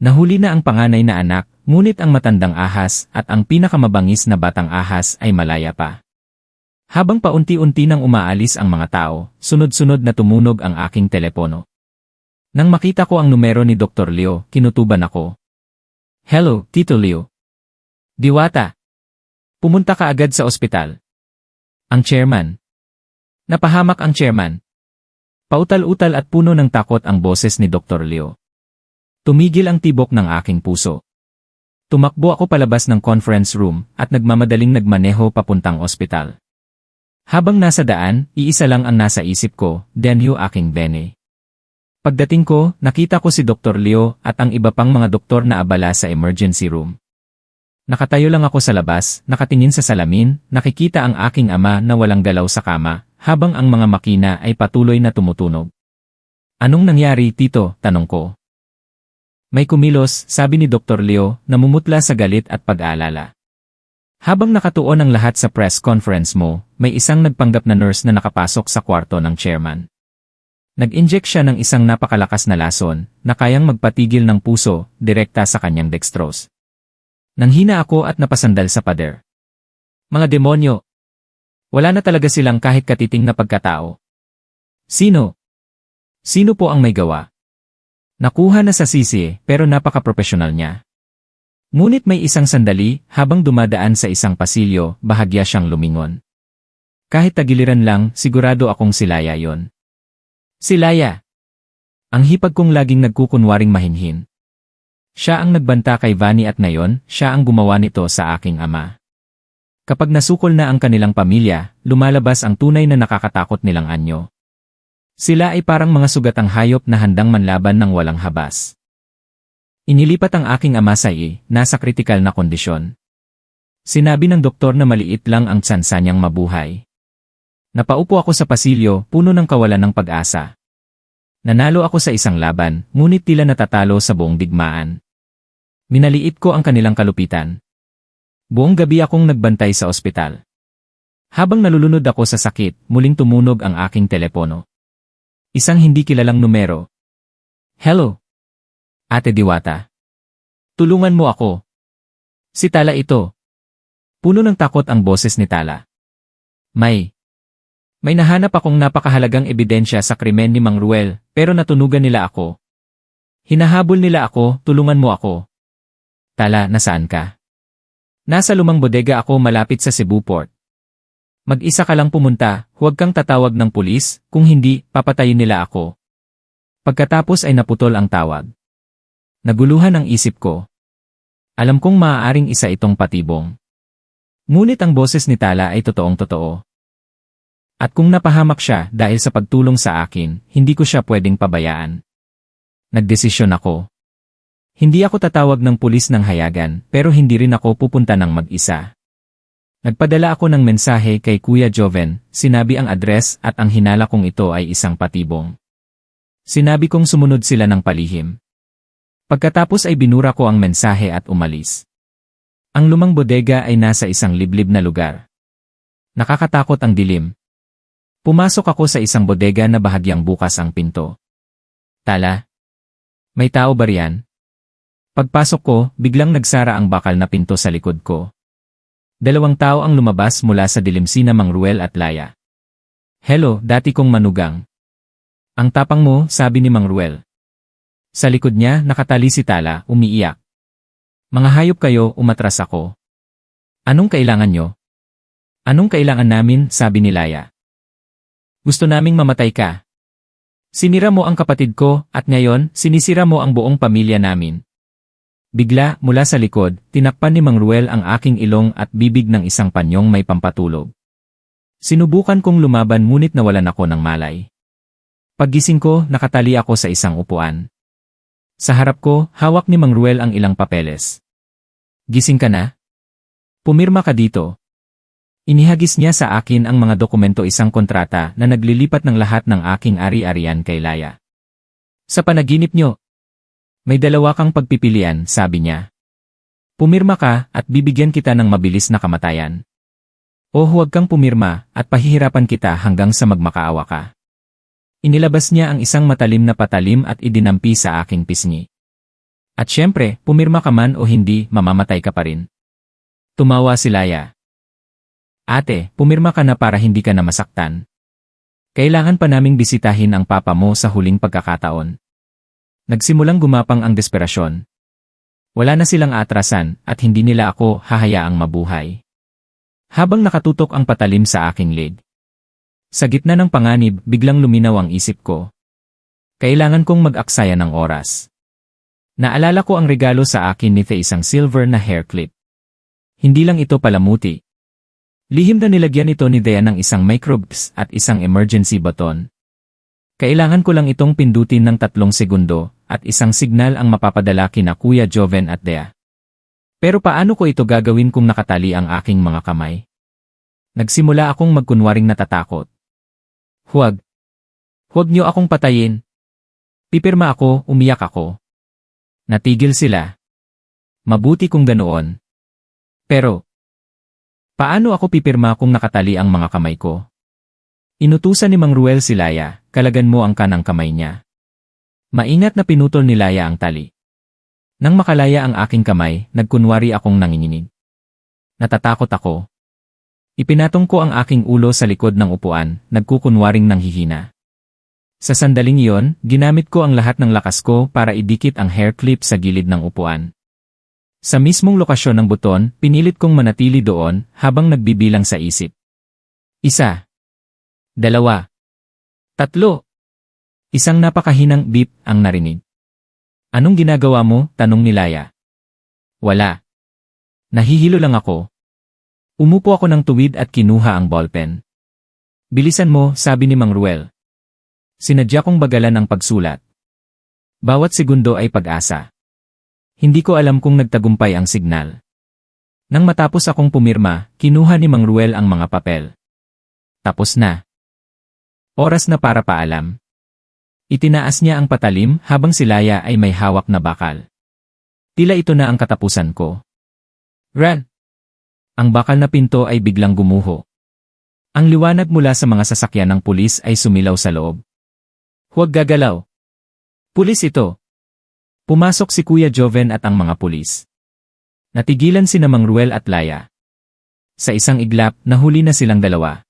Nahuli na ang panganay na anak, ngunit ang matandang ahas at ang pinakamabangis na batang ahas ay malaya pa. Habang paunti-unti nang umaalis ang mga tao, sunod-sunod na tumunog ang aking telepono. Nang makita ko ang numero ni Dr. Leo, kinutuban ako. Hello, Tito Leo. Diwata. Pumunta ka agad sa ospital. Ang chairman. Napahamak ang chairman. Pautal-utal at puno ng takot ang boses ni Dr. Leo. Tumigil ang tibok ng aking puso. Tumakbo ako palabas ng conference room at nagmamadaling nagmaneho papuntang ospital. Habang nasa daan, iisa lang ang nasa isip ko, Denyo aking bene. Pagdating ko, nakita ko si Dr. Leo at ang iba pang mga doktor na abala sa emergency room. Nakatayo lang ako sa labas, nakatingin sa salamin, nakikita ang aking ama na walang galaw sa kama, habang ang mga makina ay patuloy na tumutunog. Anong nangyari, Tito? Tanong ko. May kumilos, sabi ni Dr. Leo, namumutla sa galit at pag-aalala. Habang nakatuon ang lahat sa press conference mo, may isang nagpanggap na nurse na nakapasok sa kwarto ng chairman. Nag-inject siya ng isang napakalakas na lason na kayang magpatigil ng puso direkta sa kanyang dextrose. Nanghina ako at napasandal sa pader. Mga demonyo! Wala na talaga silang kahit katiting na pagkatao. Sino? Sino po ang may gawa? Nakuha na sa sisi pero napaka-professional niya. Ngunit may isang sandali habang dumadaan sa isang pasilyo, bahagya siyang lumingon. Kahit tagiliran lang, sigurado akong si Laya yon. Si Laya. Ang hipag kong laging nagkukunwaring mahinhin. Siya ang nagbanta kay Vanny at ngayon, siya ang gumawa nito sa aking ama. Kapag nasukol na ang kanilang pamilya, lumalabas ang tunay na nakakatakot nilang anyo. Sila ay parang mga sugatang hayop na handang manlaban ng walang habas. Inilipat ang aking ama sa nasa kritikal na kondisyon. Sinabi ng doktor na maliit lang ang tsansa niyang mabuhay. Napaupo ako sa pasilyo, puno ng kawalan ng pag-asa. Nanalo ako sa isang laban, ngunit tila natatalo sa buong digmaan. Minaliit ko ang kanilang kalupitan. Buong gabi akong nagbantay sa ospital. Habang nalulunod ako sa sakit, muling tumunog ang aking telepono. Isang hindi kilalang numero. Hello? Ate Diwata. Tulungan mo ako. Si Tala ito. Puno ng takot ang boses ni Tala. May nahanap akong napakahalagang ebidensya sa krimen ni Mang Ruel, pero natunugan nila ako. Hinahabol nila ako, tulungan mo ako. Tala, nasaan ka? Nasa lumang bodega ako malapit sa Cebu Port. Mag-isa ka lang pumunta, huwag kang tatawag ng pulis, kung hindi, papatayin nila ako. Pagkatapos ay naputol ang tawag. Naguluhan ang isip ko. Alam kong maaaring isa itong patibong. Ngunit ang boses ni Tala ay totoong-totoo. At kung napahamak siya dahil sa pagtulong sa akin, hindi ko siya pwedeng pabayaan. Nagdesisyon ako. Hindi ako tatawag ng pulis ng hayagan, pero hindi rin ako pupunta ng mag-isa. Nagpadala ako ng mensahe kay Kuya Joven, sinabi ang address at ang hinala kong ito ay isang patibong. Sinabi kong sumunod sila ng palihim. Pagkatapos ay binura ko ang mensahe at umalis. Ang lumang bodega ay nasa isang liblib na lugar. Nakakatakot ang dilim. Pumasok ako sa isang bodega na bahagyang bukas ang pinto. Tala? May tao ba riyan? Pagpasok ko, biglang nagsara ang bakal na pinto sa likod ko. 2 tao ang lumabas mula sa dilim sina Mang Ruel at Laya. Hello, dati kong manugang. Ang tapang mo, sabi ni Mang Ruel. Sa likod niya, nakatali si Tala, umiiyak. Mga hayop kayo, umatras ako. Anong kailangan nyo? Anong kailangan namin, sabi ni Laya. Gusto naming mamatay ka. Sinira mo ang kapatid ko, at ngayon, sinisira mo ang buong pamilya namin. Bigla, mula sa likod, tinakpan ni Mang Ruel ang aking ilong at bibig ng isang panyong may pampatulog. Sinubukan kong lumaban ngunit nawalan ako ng malay. Paggising ko, nakatali ako sa isang upuan. Sa harap ko, hawak ni Mang Ruel ang ilang papeles. Gising ka na? Pumirma ka dito. Inihagis niya sa akin ang mga dokumento, isang kontrata na naglilipat ng lahat ng aking ari-arian kay Laya. Sa panaginip nyo, may 2 kang pagpipilian, sabi niya. Pumirma ka at bibigyan kita ng mabilis na kamatayan. O huwag kang pumirma at pahihirapan kita hanggang sa magmakaawa ka. Inilabas niya ang isang matalim na patalim at idinampi sa aking pisngi. At syempre, pumirma ka man o hindi, mamamatay ka pa rin. Tumawa si Laya. Ate, pumirma ka na para hindi ka na masaktan. Kailangan pa naming bisitahin ang papa mo sa huling pagkakataon. Nagsimulang gumapang ang desperasyon. Wala na silang atrasan at hindi nila ako hahayaang mabuhay. Habang nakatutok ang patalim sa aking leg. Sa gitna ng panganib, biglang luminaw ang isip ko. Kailangan kong mag-aksaya ng oras. Naalala ko ang regalo sa akin ni Faye, isang silver na hair clip. Hindi lang ito palamuti. Lihim na nilagyan ito ni Dea ng isang microbes at isang emergency button. Kailangan ko lang itong pindutin ng 3 segundo at isang signal ang mapapadala kina Kuya Joven at Dea. Pero paano ko ito gagawin kung nakatali ang aking mga kamay? Nagsimula akong magkunwaring natatakot. Huwag. Huwag niyo akong patayin. Pipirma ako, umiyak ako. Natigil sila. Mabuti kung ganoon. Pero, paano ako pipirma kung nakatali ang mga kamay ko? Inutusan ni Mang Ruel si Laya, kalagan mo ang kanang kamay niya. Maingat na pinutol ni Laya ang tali. Nang makalaya ang aking kamay, nagkunwari akong nanginginig. Natatakot ako. Ipinatong ko ang aking ulo sa likod ng upuan, nagkukunwaring nanghihina. Sa sandaling iyon, ginamit ko ang lahat ng lakas ko para idikit ang hair clip sa gilid ng upuan. Sa mismong lokasyon ng buton, pinilit kong manatili doon habang nagbibilang sa isip. 1, 2, 3. Isang napakahinang beep ang narinig. Anong ginagawa mo? Tanong ni Laya. Wala. Nahihilo lang ako. Umupo ako ng tuwid at kinuha ang ballpen. Bilisan mo, sabi ni Mang Ruel. Sinadya kong bagalan ang pagsulat. Bawat segundo ay pag-asa. Hindi ko alam kung nagtagumpay ang signal. Nang matapos akong pumirma, kinuha ni Mang Ruel ang mga papel. Tapos na. Oras na para paalam. Itinaas niya ang patalim habang si Laya ay may hawak na bakal. Tila ito na ang katapusan ko. Ran! Ang bakal na pinto ay biglang gumuho. Ang liwanag mula sa mga sasakyan ng pulis ay sumilaw sa loob. Huwag gagalaw. Pulis ito. Pumasok si Kuya Joven at ang mga pulis. Natigilan sina Mang Ruel at Laya. Sa isang iglap, nahuli na silang dalawa.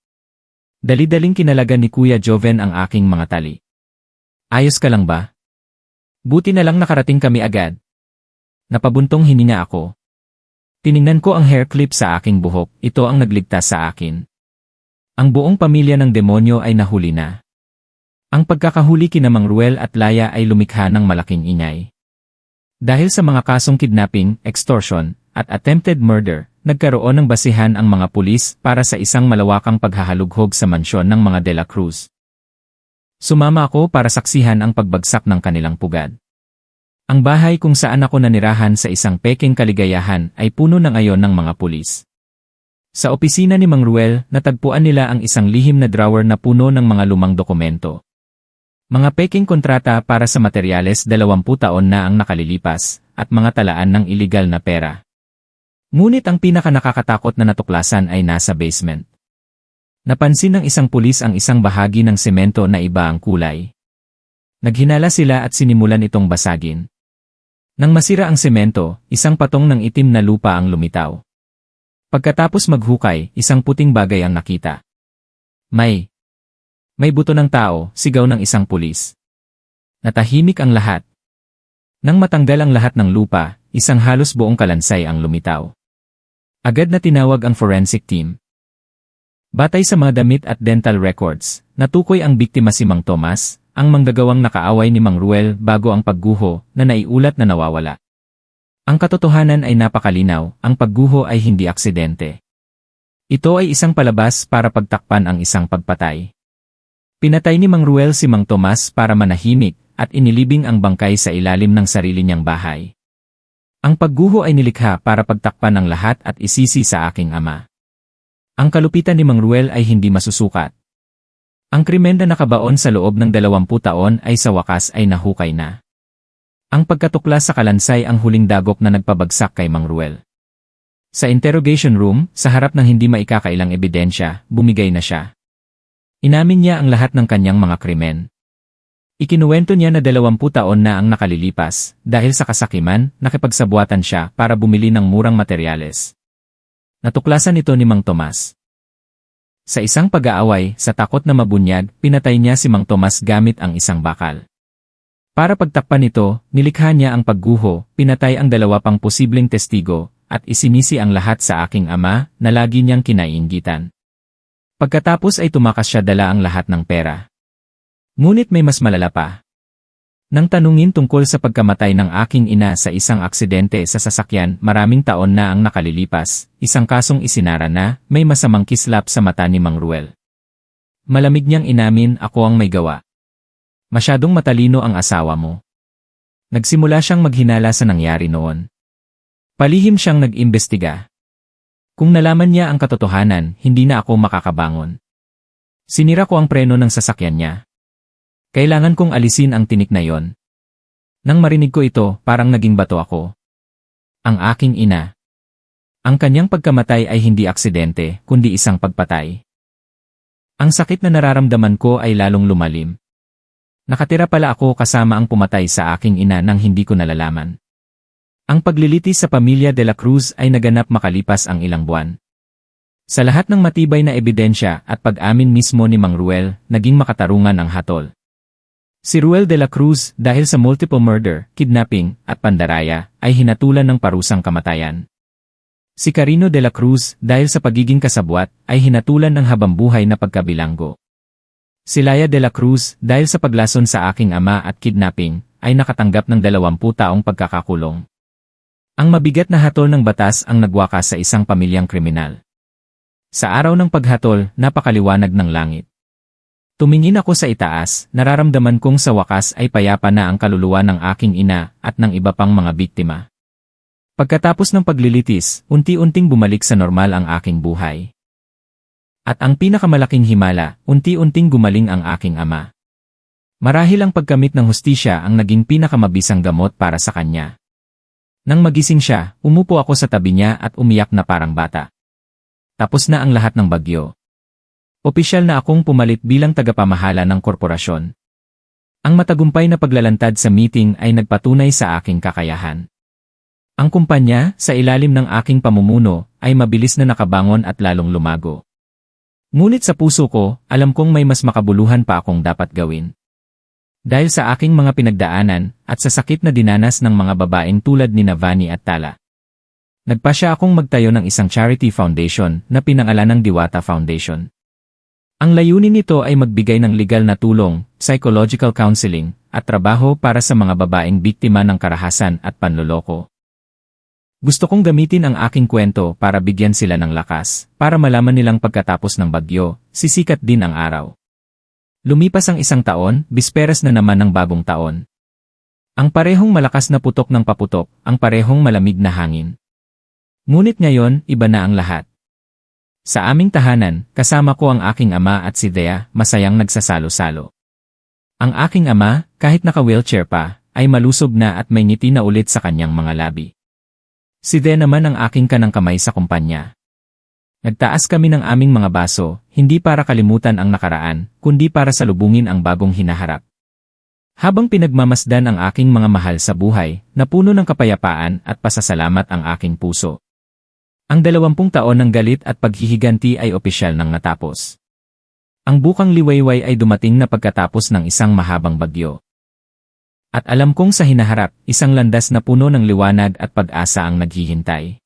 Dali-daling kinalagan ni Kuya Joven ang aking mga tali. Ayos ka lang ba? Buti na lang nakarating kami agad. Napabuntong hininga ako. Tiningnan ko ang hair clip sa aking buhok, ito ang nagligtas sa akin. Ang buong pamilya ng demonyo ay nahuli na. Ang pagkakahuli kina Mang Ruel at Laya ay lumikha ng malaking ingay. Dahil sa mga kasong kidnapping, extortion, at attempted murder, nagkaroon ng basihan ang mga pulis para sa isang malawakang paghahalughog sa mansyon ng mga De La Cruz. Sumama ako para saksihan ang pagbagsak ng kanilang pugad. Ang bahay kung saan ako nanirahan sa isang pekeng kaligayahan ay puno na ngayon ng mga pulis. Sa opisina ni Mang Ruel, natagpuan nila ang isang lihim na drawer na puno ng mga lumang dokumento. Mga peking kontrata para sa materyales 20 taon na ang nakalilipas, at mga talaan ng iligal na pera. Ngunit ang pinakanakakatakot na natuklasan ay nasa basement. Napansin ng isang pulis ang isang bahagi ng semento na iba ang kulay. Naghinala sila at sinimulan itong basagin. Nang masira ang semento, isang patong ng itim na lupa ang lumitaw. Pagkatapos maghukay, isang puting bagay ang nakita. May buto ng tao, sigaw ng isang pulis. Natahimik ang lahat. Nang matanggal ang lahat ng lupa, isang halos buong kalansay ang lumitaw. Agad na tinawag ang forensic team. Batay sa mga damit at dental records, natukoy ang biktima si Mang Tomas, ang manggagawang nakaaway ni Mang Ruel bago ang pagguho na naiulat na nawawala. Ang katotohanan ay napakalinaw, ang pagguho ay hindi aksidente. Ito ay isang palabas para pagtakpan ang isang pagpatay. Pinatay ni Mang Ruel si Mang Tomas para manahimik at inilibing ang bangkay sa ilalim ng sarili niyang bahay. Ang pagguho ay nilikha para pagtakpan ang lahat at isisi sa aking ama. Ang kalupitan ni Mang Ruel ay hindi masusukat. Ang krimen na nakabaon sa loob ng 20 taon ay sa wakas ay nahukay na. Ang pagkatuklas sa kalansay ang huling dagok na nagpabagsak kay Mang Ruel. Sa interrogation room, sa harap ng hindi maikakailang ebidensya, bumigay na siya. Inamin niya ang lahat ng kanyang mga krimen. Ikinuwento niya na 20 taon na ang nakalilipas, dahil sa kasakiman, nakipagsabuatan siya para bumili ng murang materyales. Natuklasan ito ni Mang Tomas. Sa isang pag-aaway, sa takot na mabunyag, pinatay niya si Mang Tomas gamit ang isang bakal. Para pagtakpan nito, nilikha niya ang pagguho, pinatay ang 2 pang posibleng testigo, at isinisi ang lahat sa aking ama na lagi niyang kinaiinggitan. Pagkatapos ay tumakas siya dala ang lahat ng pera. Ngunit may mas malala pa. Nang tanungin tungkol sa pagkamatay ng aking ina sa isang aksidente sa sasakyan maraming taon na ang nakalilipas, isang kasong isinara na may masamang kislap sa mata ni Mang Ruel. Malamig niyang inamin, ako ang may gawa. Masyadong matalino ang asawa mo. Nagsimula siyang maghinala sa nangyari noon. Palihim siyang nag-imbestiga. Kung nalaman niya ang katotohanan, hindi na ako makakabangon. Sinira ko ang preno ng sasakyan niya. Kailangan kong alisin ang tinik na yon. Nang marinig ko ito, parang naging bato ako. Ang aking ina. Ang kanyang pagkamatay ay hindi aksidente, kundi isang pagpatay. Ang sakit na nararamdaman ko ay lalong lumalim. Nakatira pala ako kasama ang pumatay sa aking ina nang hindi ko nalalaman. Ang paglilitis sa pamilya De La Cruz ay naganap makalipas ang ilang buwan. Sa lahat ng matibay na ebidensya at pag-amin mismo ni Mang Ruel, naging makatarungan ang hatol. Si Ruel De La Cruz, dahil sa multiple murder, kidnapping, at pandaraya, ay hinatulan ng parusang kamatayan. Si Carino De La Cruz, dahil sa pagiging kasabwat, ay hinatulan ng habambuhay na pagkabilanggo. Si Laya De La Cruz, dahil sa paglason sa aking ama at kidnapping, ay nakatanggap ng 20 taong pagkakakulong. Ang mabigat na hatol ng batas ang nagwakas sa isang pamilyang kriminal. Sa araw ng paghatol, napakaliwanag ng langit. Tumingin ako sa itaas, nararamdaman kong sa wakas ay payapa na ang kaluluwa ng aking ina at ng iba pang mga biktima. Pagkatapos ng paglilitis, unti-unting bumalik sa normal ang aking buhay. At ang pinakamalaking himala, unti-unting gumaling ang aking ama. Marahil ang pagkamit ng hustisya ang naging pinakamabisang gamot para sa kanya. Nang magising siya, umupo ako sa tabi niya at umiyak na parang bata. Tapos na ang lahat ng bagyo. Opisyal na akong pumalit bilang tagapamahala ng korporasyon. Ang matagumpay na paglalantad sa meeting ay nagpatunay sa aking kakayahan. Ang kumpanya, sa ilalim ng aking pamumuno, ay mabilis na nakabangon at lalong lumago. Ngunit sa puso ko, alam kong may mas makabuluhan pa akong dapat gawin. Dahil sa aking mga pinagdaanan, at sa sakit na dinanas ng mga babaeng tulad ni Navani at Tala. Nagpasya akong magtayo ng isang charity foundation na pinangalan ng Diwata Foundation. Ang layunin nito ay magbigay ng legal na tulong, psychological counseling, at trabaho para sa mga babaeng biktima ng karahasan at panloloko. Gusto kong gamitin ang aking kwento para bigyan sila ng lakas, para malaman nilang pagkatapos ng bagyo, sisikat din ang araw. Lumipas ang isang taon, bisperas na naman ng bagong taon. Ang parehong malakas na putok ng paputok, ang parehong malamig na hangin. Ngunit ngayon, iba na ang lahat. Sa aming tahanan, kasama ko ang aking ama at si Dea, masayang nagsasalo-salo. Ang aking ama, kahit naka-wheelchair pa, ay malusob na at may ngiti na ulit sa kanyang mga labi. Si Dea naman ang aking kanang kamay sa kumpanya. Nagtaas kami ng aming mga baso, hindi para kalimutan ang nakaraan, kundi para salubungin ang bagong hinaharap. Habang pinagmamasdan ang aking mga mahal sa buhay, napuno ng kapayapaan at pasasalamat ang aking puso. Ang 20 taon ng galit at paghihiganti ay opisyal nang natapos. Ang bukang liwayway ay dumating na pagkatapos ng isang mahabang bagyo. At alam kong sa hinaharap, isang landas na puno ng liwanag at pag-asa ang naghihintay.